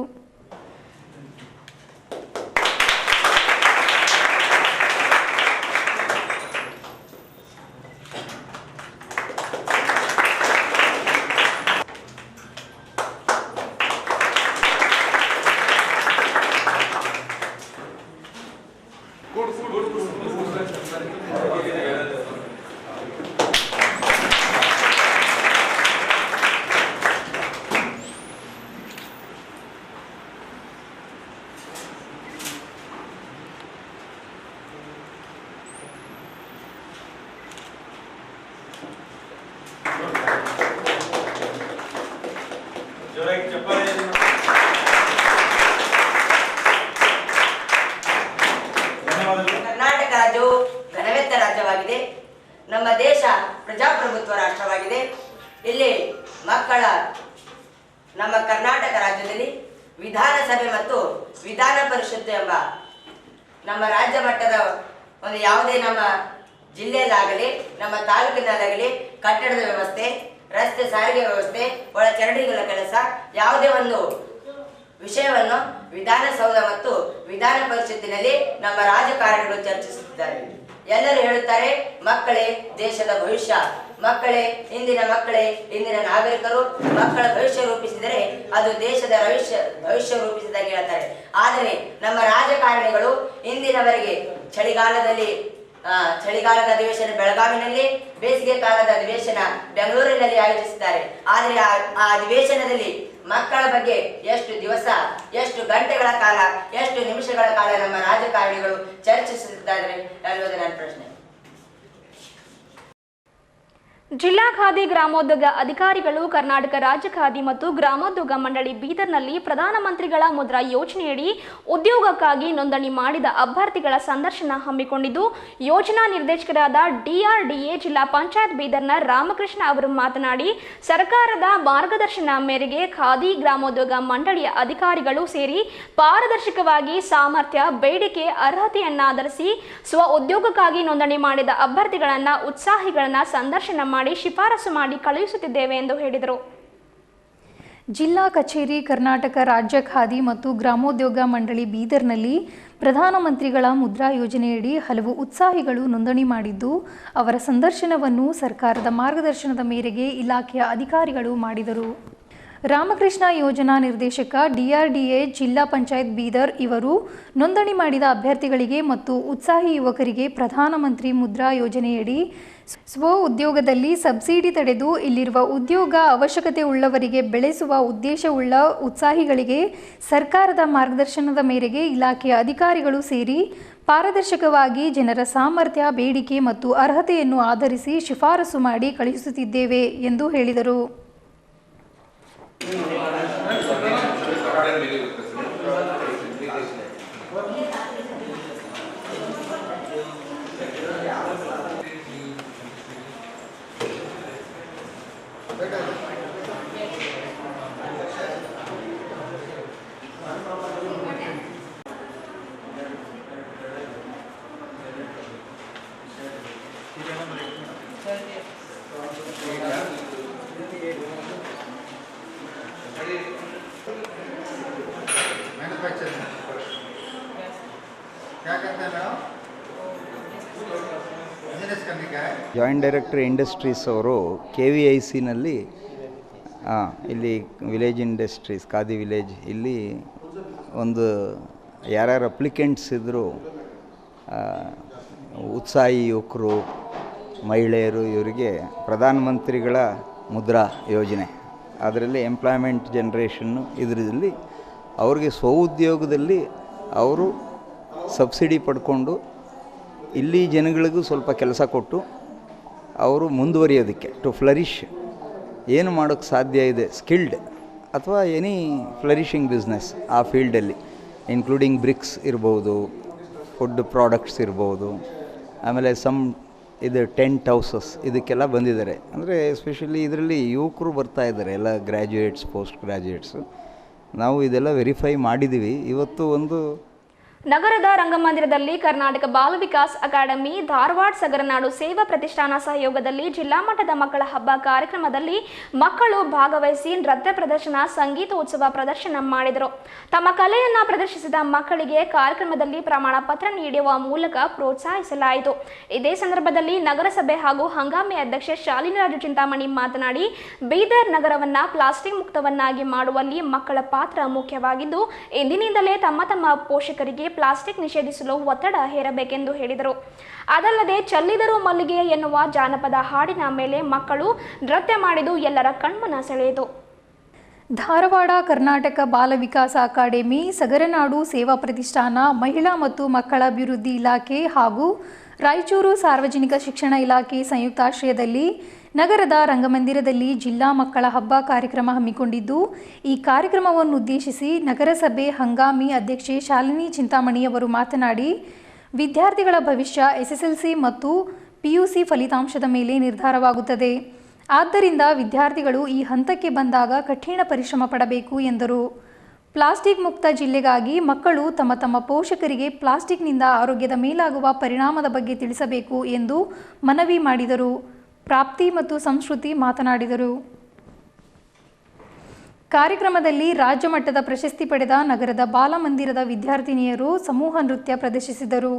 ಕರ್ನಾಟಕ ರಾಜ್ಯವು ಘನವೆತ್ತ ರಾಜ್ಯವಾಗಿದೆ. ನಮ್ಮ ದೇಶ ಪ್ರಜಾಪ್ರಭುತ್ವ ರಾಷ್ಟ್ರವಾಗಿದೆ. ಇಲ್ಲಿ ಮಕ್ಕಳ ನಮ್ಮ ಕರ್ನಾಟಕ ರಾಜ್ಯದಲ್ಲಿ ವಿಧಾನಸಭೆ ಮತ್ತು ವಿಧಾನ ಪರಿಷತ್ತು ಎಂಬ ನಮ್ಮ ರಾಜ್ಯ ಮಟ್ಟದ ಒಂದು ಯಾವುದೇ ನಮ್ಮ ಜಿಲ್ಲೆಯಲ್ಲಾಗಲಿ ನಮ್ಮ ತಾಲೂಕಿನಲ್ಲಾಗಲಿ ಕಟ್ಟಡದ ವ್ಯವಸ್ಥೆ, ರಸ್ತೆ ಸಾರಿಗೆ ವ್ಯವಸ್ಥೆ, ಒಳಚರಂಡಿಗಳ ಕೆಲಸ, ಯಾವುದೇ ಒಂದು ವಿಷಯವನ್ನು ವಿಧಾನಸೌಧ ಮತ್ತು ವಿಧಾನ ಪರಿಷತ್ತಿನಲ್ಲಿ ನಮ್ಮ ರಾಜಕಾರಣಿಗಳು ಚರ್ಚಿಸುತ್ತಿದ್ದಾರೆ. ಎಲ್ಲರೂ ಹೇಳುತ್ತಾರೆ ಮಕ್ಕಳೇ ದೇಶದ ಭವಿಷ್ಯ, ಮಕ್ಕಳೇ ಇಂದಿನ ನಾಗರಿಕರು, ಮಕ್ಕಳ ಭವಿಷ್ಯ ರೂಪಿಸಿದರೆ ಅದು ದೇಶದ ಭವಿಷ್ಯ ರೂಪಿಸಿದಾಗ ಹೇಳ್ತಾರೆ. ಆದರೆ ನಮ್ಮ ರಾಜಕಾರಣಿಗಳು ಇಂದಿನವರೆಗೆ ಚಳಿಗಾಲದ ಅಧಿವೇಶನ ಬೆಳಗಾವಿನಲ್ಲಿ, ಬೇಸಿಗೆ ಕಾಲದ ಅಧಿವೇಶನ ಬೆಂಗಳೂರಿನಲ್ಲಿ ಆಯೋಜಿಸಿದ್ದಾರೆ. ಆದರೆ ಆ ಅಧಿವೇಶನದಲ್ಲಿ ಮಕ್ಕಳ ಬಗ್ಗೆ ಎಷ್ಟು ದಿವಸ, ಎಷ್ಟು ಗಂಟೆಗಳ ಕಾಲ, ಎಷ್ಟು ನಿಮಿಷಗಳ ಕಾಲ ನಮ್ಮ ರಾಜಕಾರಣಿಗಳು ಚರ್ಚಿಸುತ್ತಿದ್ದಾರೆ ಅನ್ನೋದು ನನ್ನ ಪ್ರಶ್ನೆ. ಜಿಲ್ಲಾ ಖಾದಿ ಗ್ರಾಮೋದ್ಯೋಗ ಅಧಿಕಾರಿಗಳು ಕರ್ನಾಟಕ ರಾಜ್ಯ ಖಾದಿ ಮತ್ತು ಗ್ರಾಮೋದ್ಯೋಗ ಮಂಡಳಿ ಬೀದರ್ನಲ್ಲಿ ಪ್ರಧಾನಮಂತ್ರಿಗಳ ಮುದ್ರಾ ಯೋಜನೆಯಡಿ ಉದ್ಯೋಗಕ್ಕಾಗಿ ನೋಂದಣಿ ಮಾಡಿದ ಅಭ್ಯರ್ಥಿಗಳ ಸಂದರ್ಶನ ಹಮ್ಮಿಕೊಂಡಿದ್ದು, ಯೋಜನಾ ನಿರ್ದೇಶಕರಾದ DRDA ಜಿಲ್ಲಾ ಪಂಚಾಯತ್ ಬೀದರ್ನ ರಾಮಕೃಷ್ಣ ಅವರು ಮಾತನಾಡಿ, ಸರ್ಕಾರದ ಮಾರ್ಗದರ್ಶನ ಮೇರೆಗೆ ಖಾದಿ ಗ್ರಾಮೋದ್ಯೋಗ ಮಂಡಳಿಯ ಅಧಿಕಾರಿಗಳು ಸೇರಿ ಪಾರದರ್ಶಕವಾಗಿ ಸಾಮರ್ಥ್ಯ, ಬೇಡಿಕೆ, ಅರ್ಹತೆಯನ್ನಾಧರಿಸಿ ಸ್ವ ಉದ್ಯೋಗಕ್ಕಾಗಿ ನೋಂದಣಿ ಮಾಡಿದ ಅಭ್ಯರ್ಥಿಗಳನ್ನು ಉತ್ಸಾಹಿಗಳನ್ನು ಸಂದರ್ಶನ ಮಾಡಿ ಶಿಫಾರಸು ಮಾಡಿ ಕಳುಹಿಸುತ್ತಿದ್ದೇವೆ ಎಂದು ಹೇಳಿದರು. ಜಿಲ್ಲಾ ಕಚೇರಿ ಕರ್ನಾಟಕ ರಾಜ್ಯ ಖಾದಿ ಮತ್ತು ಗ್ರಾಮೋದ್ಯೋಗ ಮಂಡಳಿ ಬೀದರ್ನಲ್ಲಿ ಪ್ರಧಾನಮಂತ್ರಿಗಳ ಮುದ್ರಾ ಯೋಜನೆಯಡಿ ಹಲವು ಉತ್ಸಾಹಿಗಳು ನೋಂದಣಿ ಮಾಡಿದ್ದು, ಅವರ ಸಂದರ್ಶನವನ್ನು ಸರ್ಕಾರದ ಮಾರ್ಗದರ್ಶನದ ಮೇರೆಗೆ ಇಲಾಖೆಯ ಅಧಿಕಾರಿಗಳು ಮಾಡಿದರು. ರಾಮಕೃಷ್ಣ ಯೋಜನಾ ನಿರ್ದೇಶಕ DRDA ಜಿಲ್ಲಾ ಪಂಚಾಯತ್ ಬೀದರ್ ಇವರು ನೋಂದಣಿ ಮಾಡಿದ ಅಭ್ಯರ್ಥಿಗಳಿಗೆ ಮತ್ತು ಉತ್ಸಾಹಿ ಯುವಕರಿಗೆ ಪ್ರಧಾನಮಂತ್ರಿ ಮುದ್ರಾ ಯೋಜನೆಯಡಿ ಸ್ವ ಉದ್ಯೋಗದಲ್ಲಿ ಸಬ್ಸಿಡಿ ತಡೆದು ಇಲ್ಲಿರುವ ಉದ್ಯೋಗ ಅವಶ್ಯಕತೆ ಉಳ್ಳವರಿಗೆ ಬೆಳೆಸುವ ಉದ್ದೇಶವುಳ್ಳ ಉತ್ಸಾಹಿಗಳಿಗೆ ಸರ್ಕಾರದ ಮಾರ್ಗದರ್ಶನದ ಮೇರೆಗೆ ಇಲಾಖೆಯ ಅಧಿಕಾರಿಗಳು ಸೇರಿ ಪಾರದರ್ಶಕವಾಗಿ ಜನರ ಸಾಮರ್ಥ್ಯ, ಬೇಡಿಕೆ ಮತ್ತು ಅರ್ಹತೆಯನ್ನು ಆಧರಿಸಿ ಶಿಫಾರಸು ಮಾಡಿ ಕಳುಹಿಸುತ್ತಿದ್ದೇವೆ ಎಂದು ಹೇಳಿದರು. ಜಾಯಿಂಟ್ ಡೈರೆಕ್ಟರ್ ಇಂಡಸ್ಟ್ರೀಸ್ ಅವರು KVICನಲ್ಲಿ ಇಲ್ಲಿ ವಿಲೇಜ್ ಇಂಡಸ್ಟ್ರೀಸ್ ಖಾದಿ ವಿಲೇಜ್ ಇಲ್ಲಿ ಒಂದು ಯಾರ್ಯಾರು ಅಪ್ಲಿಕೆಂಟ್ಸ್ ಇದ್ದರೂ ಉತ್ಸಾಹಿ ಯುವಕರು ಮಹಿಳೆಯರು ಇವರಿಗೆ ಪ್ರಧಾನಮಂತ್ರಿಗಳ ಮುದ್ರಾ ಯೋಜನೆ ಅದರಲ್ಲಿ ಎಂಪ್ಲಾಯ್ಮೆಂಟ್ ಜನ್ರೇಷನ್ನು ಇದರಲ್ಲಿ ಅವ್ರಿಗೆ ಸ್ವಉದ್ಯೋಗದಲ್ಲಿ ಅವರು ಸಬ್ಸಿಡಿ ಪಡ್ಕೊಂಡು ಇಲ್ಲಿ ಜನಗಳಿಗೂ ಸ್ವಲ್ಪ ಕೆಲಸ ಕೊಟ್ಟು ಅವರು ಮುಂದುವರಿಯೋದಕ್ಕೆ ಟು ಫ್ಲರಿಷ್ ಏನು ಮಾಡೋಕ್ಕೆ ಸಾಧ್ಯ ಇದೆ ಸ್ಕಿಲ್ಡ್ ಅಥವಾ ಎನಿ ಫ್ಲರಿಷಿಂಗ್ ಬಿಸ್ನೆಸ್ ಆ ಫೀಲ್ಡಲ್ಲಿ ಇನ್ಕ್ಲೂಡಿಂಗ್ ಬ್ರಿಕ್ಸ್ ಇರ್ಬೋದು, ಫುಡ್ ಪ್ರಾಡಕ್ಟ್ಸ್ ಇರ್ಬೋದು, ಆಮೇಲೆ ಇದು ಟೆಂಟ್ ಹೌಸಸ್ ಇದಕ್ಕೆಲ್ಲ ಬಂದಿದ್ದಾರೆ. ಅಂದರೆ ಎಸ್ಪೆಷಲಿ ಇದರಲ್ಲಿ ಯುವಕರು ಬರ್ತಾ ಇದ್ದಾರೆ, ಎಲ್ಲ ಗ್ರ್ಯಾಜುಯೇಟ್ಸ್, ಪೋಸ್ಟ್ ಗ್ರ್ಯಾಜುಯೇಟ್ಸು. ನಾವು ಇದೆಲ್ಲ ವೆರಿಫೈ ಮಾಡಿದ್ದೀವಿ. ಇವತ್ತು ಒಂದು ನಗರದ ರಂಗಮಂದಿರದಲ್ಲಿ ಕರ್ನಾಟಕ ಬಾಲ ವಿಕಾಸ್ ಅಕಾಡೆಮಿ, ಧಾರವಾಡ ಸಗರನಾಡು ಸೇವಾ ಪ್ರತಿಷ್ಠಾನ ಸಹಯೋಗದಲ್ಲಿ ಜಿಲ್ಲಾ ಮಟ್ಟದ ಮಕ್ಕಳ ಹಬ್ಬ ಕಾರ್ಯಕ್ರಮದಲ್ಲಿ ಮಕ್ಕಳು ಭಾಗವಹಿಸಿ ನೃತ್ಯ ಪ್ರದರ್ಶನ, ಸಂಗೀತೋತ್ಸವ ಪ್ರದರ್ಶನ ಮಾಡಿದರು. ತಮ್ಮ ಕಲೆಯನ್ನ ಪ್ರದರ್ಶಿಸಿದ ಮಕ್ಕಳಿಗೆ ಕಾರ್ಯಕ್ರಮದಲ್ಲಿ ಪ್ರಮಾಣ ಪತ್ರ ನೀಡುವ ಮೂಲಕ ಪ್ರೋತ್ಸಾಹಿಸಲಾಯಿತು. ಇದೇ ಸಂದರ್ಭದಲ್ಲಿ ನಗರಸಭೆ ಹಾಗೂ ಹಂಗಾಮಿ ಅಧ್ಯಕ್ಷೆ ಶಾಲಿನಿ ರಾಜು ಚಿಂತಾಮಣಿ ಮಾತನಾಡಿ, ಬೀದರ್ ನಗರವನ್ನ ಪ್ಲಾಸ್ಟಿಕ್ ಮುಕ್ತವನ್ನಾಗಿ ಮಾಡುವಲ್ಲಿ ಮಕ್ಕಳ ಪಾತ್ರ ಮುಖ್ಯವಾಗಿದ್ದು, ಇಂದಿನಿಂದಲೇ ತಮ್ಮ ತಮ್ಮ ಪೋಷಕರಿಗೆ ಪ್ಲಾಸ್ಟಿಕ್ ನಿಷೇಧಿಸಲು ಒತ್ತಡ ಹೇರಬೇಕೆಂದು ಹೇಳಿದರು. ಅದಲ್ಲದೆ ಚೆಲ್ಲಿದರು ಮಲ್ಲಿಗೆ ಎನ್ನುವ ಜಾನಪದ ಹಾಡಿನ ಮೇಲೆ ಮಕ್ಕಳು ನೃತ್ಯ ಮಾಡಿದ್ದು ಎಲ್ಲರ ಕಣ್ಮನ ಸೆಳೆಯಿತು. ಧಾರವಾಡ ಕರ್ನಾಟಕ ಬಾಲ ವಿಕಾಸ ಅಕಾಡೆಮಿ, ಸಗರನಾಡು ಸೇವಾ ಪ್ರತಿಷ್ಠಾನ, ಮಹಿಳಾ ಮತ್ತು ಮಕ್ಕಳ ಅಭಿವೃದ್ಧಿ ಇಲಾಖೆ ಹಾಗೂ ರಾಯಚೂರು ಸಾರ್ವಜನಿಕ ಶಿಕ್ಷಣ ಇಲಾಖೆ ಸಂಯುಕ್ತಾಶ್ರಯದಲ್ಲಿ ನಗರದ ರಂಗಮಂದಿರದಲ್ಲಿ ಜಿಲ್ಲಾ ಮಕ್ಕಳ ಹಬ್ಬ ಕಾರ್ಯಕ್ರಮ ಹಮ್ಮಿಕೊಂಡಿದ್ದು, ಈ ಕಾರ್ಯಕ್ರಮವನ್ನು ಉದ್ದೇಶಿಸಿ ನಗರಸಭೆ ಹಂಗಾಮಿ ಅಧ್ಯಕ್ಷೆ ಶಾಲಿನಿ ಚಿಂತಾಮಣಿಯವರು ಮಾತನಾಡಿ, ವಿದ್ಯಾರ್ಥಿಗಳ ಭವಿಷ್ಯ SSLC ಮತ್ತು PUC ಫಲಿತಾಂಶದ ಮೇಲೆ ನಿರ್ಧಾರವಾಗುತ್ತದೆ. ಆದ್ದರಿಂದ ವಿದ್ಯಾರ್ಥಿಗಳು ಈ ಹಂತಕ್ಕೆ ಬಂದಾಗ ಕಠಿಣ ಪರಿಶ್ರಮ ಪಡಬೇಕು ಎಂದರು. ಪ್ಲಾಸ್ಟಿಕ್ ಮುಕ್ತ ಜಿಲ್ಲೆಗಾಗಿ ಮಕ್ಕಳು ತಮ್ಮ ತಮ್ಮ ಪೋಷಕರಿಗೆ ಪ್ಲಾಸ್ಟಿಕ್ನಿಂದ ಆರೋಗ್ಯದ ಮೇಲಾಗುವ ಪರಿಣಾಮದ ಬಗ್ಗೆ ತಿಳಿಸಬೇಕು ಎಂದು ಮನವಿ ಮಾಡಿದರು. ಪ್ರಾಪ್ತಿ ಮತ್ತು ಸಂಸ್ಕೃತಿ ಮಾತನಾಡಿದರು. ಕಾರ್ಯಕ್ರಮದಲ್ಲಿ ರಾಜ್ಯ ಮಟ್ಟದ ಪ್ರಶಸ್ತಿ ಪಡೆದ ನಗರದ ಬಾಲಮಂದಿರದ ವಿದ್ಯಾರ್ಥಿನಿಯರು ಸಮೂಹ ನೃತ್ಯ ಪ್ರದರ್ಶಿಸಿದರು.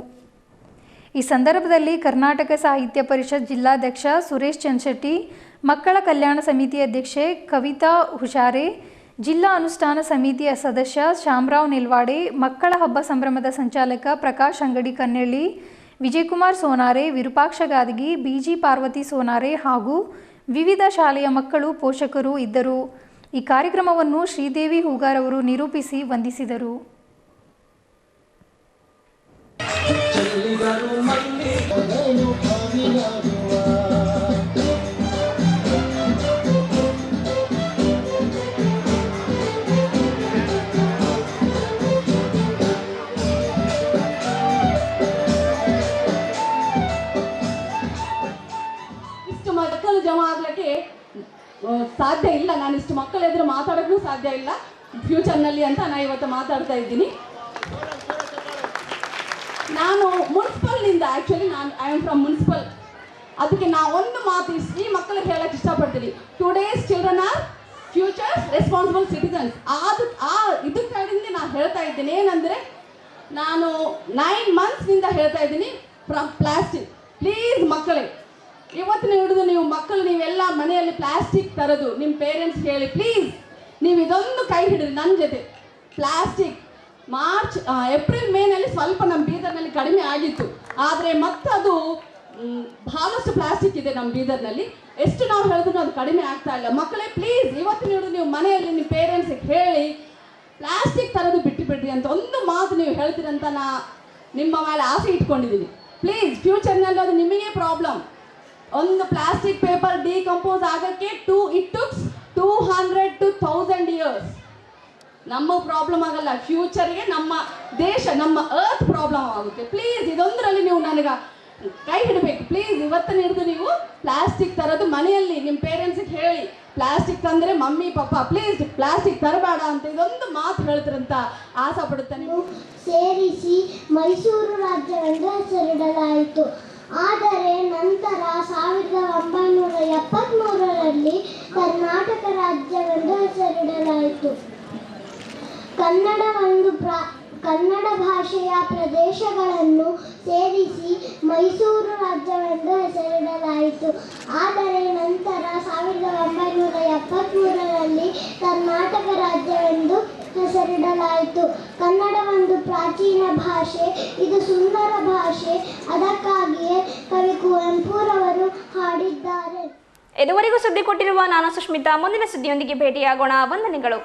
ಈ ಸಂದರ್ಭದಲ್ಲಿ ಕರ್ನಾಟಕ ಸಾಹಿತ್ಯ ಪರಿಷತ್ ಜಿಲ್ಲಾಧ್ಯಕ್ಷ ಸುರೇಶ್ ಚಂದ್ಶೆಟ್ಟಿ, ಮಕ್ಕಳ ಕಲ್ಯಾಣ ಸಮಿತಿ ಅಧ್ಯಕ್ಷೆ ಕವಿತಾ ಹುಷಾರೆ, ಜಿಲ್ಲಾ ಅನುಷ್ಠಾನ ಸಮಿತಿಯ ಸದಸ್ಯ ಶ್ಯಾಮರಾವ್ ನೆಲ್ವಾಡೆ, ಮಕ್ಕಳ ಹಬ್ಬ ಸಂಭ್ರಮದ ಸಂಚಾಲಕ ಪ್ರಕಾಶ್ ಅಂಗಡಿ ಕನ್ನಳ್ಳಿ, ವಿಜಯಕುಮಾರ್ ಸೋನಾರೆ, ವಿರೂಪಾಕ್ಷ ಗಾದಗಿ, BG ಪಾರ್ವತಿ ಸೋನಾರೆ ಹಾಗೂ ವಿವಿಧ ಶಾಲೆಯ ಮಕ್ಕಳು, ಪೋಷಕರು ಇದ್ದರು. ಈ ಕಾರ್ಯಕ್ರಮವನ್ನು ಶ್ರೀದೇವಿ ಹೂಗಾರ್ ಅವರು ನಿರೂಪಿಸಿ ವಂದಿಸಿದರು. ಜಮಾ ಆಗ್ಲಿಕ್ಕೆ ಸಾಧ್ಯ ಇಲ್ಲ. ನಾನು ಇಷ್ಟು ಮಕ್ಕಳ ಎದುರು ಮಾತಾಡೋಕ್ಕೂ ಸಾಧ್ಯ ಇಲ್ಲ ಫ್ಯೂಚರ್ನಲ್ಲಿ ಅಂತ ನಾನು ಇವತ್ತು ಮಾತಾಡ್ತಾ ಇದ್ದೀನಿ. ನಾನು ಮುನ್ಸಿಪಲ್ನಿಂದ, actually I am from municipal. ಅದಕ್ಕೆ ನಾ ಒಂದು ಮಾತು ಈ ಮಕ್ಕಳಿಗೆ ಹೇಳಕ್ಕೆ ಇಷ್ಟಪಡ್ತೀನಿ. Today's children are futures responsible citizens. ಇದ್ರ ಕಡೆಯಿಂದ ನಾನು ಹೇಳ್ತಾ ಇದ್ದೀನಿ ಏನಂದರೆ, ನಾನು 9 monthsನಿಂದ ಹೇಳ್ತಾ ಇದ್ದೀನಿ ಫ್ರಮ್ ಪ್ಲಾಸ್ಟಿಕ್. ಪ್ಲೀಸ್ ಮಕ್ಕಳೇ, ಇವತ್ತಿನ ಹಿಡಿದು ನೀವು ಮಕ್ಕಳು ನೀವೆಲ್ಲ ಮನೆಯಲ್ಲಿ ಪ್ಲಾಸ್ಟಿಕ್ ತರೋದು ನಿಮ್ಮ ಪೇರೆಂಟ್ಸ್ ಹೇಳಿ ಪ್ಲೀಸ್ ನೀವು ಇದೊಂದು ಕೈ ಹಿಡಿದ್ರಿ ನನ್ನ ಜೊತೆ. ಪ್ಲಾಸ್ಟಿಕ್ ಏಪ್ರಿಲ್ ಮೇನಲ್ಲಿ ಸ್ವಲ್ಪ ನಮ್ಮ ಬೀದರ್ನಲ್ಲಿ ಕಡಿಮೆ ಆಗಿತ್ತು, ಆದರೆ ಮತ್ತದು ಬಹಳಷ್ಟು ಪ್ಲಾಸ್ಟಿಕ್ ಇದೆ ನಮ್ಮ ಬೀದರ್ನಲ್ಲಿ. ಎಷ್ಟು ನಾವು ಹೇಳಿದ್ರು ಅದು ಕಡಿಮೆ ಆಗ್ತಾ ಇಲ್ಲ. ಮಕ್ಕಳೇ ಪ್ಲೀಸ್ ಇವತ್ತಿನ ಹಿಡಿದು ನೀವು ಮನೆಯಲ್ಲಿ ನಿಮ್ಮ ಪೇರೆಂಟ್ಸಿಗೆ ಹೇಳಿ ಪ್ಲಾಸ್ಟಿಕ್ ತರೋದು ಬಿಟ್ಟು ಬಿಡ್ರಿ ಅಂತ ಒಂದು ಮಾತು ನೀವು ಹೇಳ್ತೀರಂತ ನಾ ನಿಮ್ಮ ಮೇಲೆ ಆಸೆ ಇಟ್ಕೊಂಡಿದ್ದೀನಿ. ಪ್ಲೀಸ್ ಫ್ಯೂಚರ್ನಲ್ಲಿ ಅದು ನಿಮಗೆ ಪ್ರಾಬ್ಲಮ್. ಒಂದು ಪ್ಲಾಸ್ಟಿಕ್ ಪೇಪರ್ ಡಿಕಂಪೋಸ್ ಆಗೋಕ್ಕೆ ಇಟ್ ಟುಕ್ಸ್ 200 to 1000 years. ನಮ್ಮ ಪ್ರಾಬ್ಲಮ್ ಆಗಲ್ಲ, ಫ್ಯೂಚರ್ಗೆ ನಮ್ಮ ದೇಶ, ನಮ್ಮ ಅರ್ತ್ ಪ್ರಾಬ್ಲಮ್ ಆಗುತ್ತೆ. ಪ್ಲೀಸ್ ಇದೊಂದರಲ್ಲಿ ನೀವು ನನಗೆ ಕೈ ಹಿಡಬೇಕು. ಪ್ಲೀಸ್ ಇವತ್ತಿನ ಹಿಡಿದು ನೀವು ಪ್ಲಾಸ್ಟಿಕ್ ತರೋದು ಮನೆಯಲ್ಲಿ ನಿಮ್ಮ ಪೇರೆಂಟ್ಸಿಗೆ ಹೇಳಿ, ಪ್ಲಾಸ್ಟಿಕ್ ತಂದರೆ ಮಮ್ಮಿ ಪಾಪ ಪ್ಲೀಸ್ ಪ್ಲಾಸ್ಟಿಕ್ ತರಬೇಡ ಅಂತ ಇದೊಂದು ಮಾತು ಹೇಳ್ತೀರಂತ ಆಸೆ ಪಡುತ್ತೇನೆ. ಸೇರಿಸಿ ಮೈಸೂರು ರಾಜ್ಯವೆಂದು ಹೆಸರಿಡಲಾಯಿತು. ಆದರೆ ನಂತರ 1973ರಲ್ಲಿ ಕರ್ನಾಟಕ ರಾಜ್ಯವೆಂದು ಹೆಸರಿಡಲಾಯಿತು. ಕನ್ನಡ ಒಂದು ಕನ್ನಡ ಭಾಷೆಯ ಪ್ರದೇಶಗಳನ್ನು ಸೇರಿಸಿ ಮೈಸೂರು ರಾಜ್ಯವೆಂದು ಹೆಸರಿಡಲಾಯಿತು. ಆದರೆ ನಂತರ 1973ರಲ್ಲಿ ಕರ್ನಾಟಕ ರಾಜ್ಯವೆಂದು ಹೆಸರಿಡಲಾಯಿತು. ಕನ್ನಡ ಒಂದು ಪ್ರಾಚೀನ ಭಾಷೆ, ಇದು ಸುಂದರ ಭಾಷೆ. ಅದಕ್ಕಾಗಿಯೇ ಕವಿ ಕುವೆಂಪುರವರು ಹಾಡಿದ್ದಾರೆ. ಇದುವರೆಗೂ ಸುದ್ದಿ ಕೊಟ್ಟಿರುವ ನಾನು ಸುಷ್ಮಿತಾ. ಮುಂದಿನ ಸುದ್ದಿಯೊಂದಿಗೆ ಭೇಟಿಯಾಗೋಣ. ವಂದನೆಗಳು.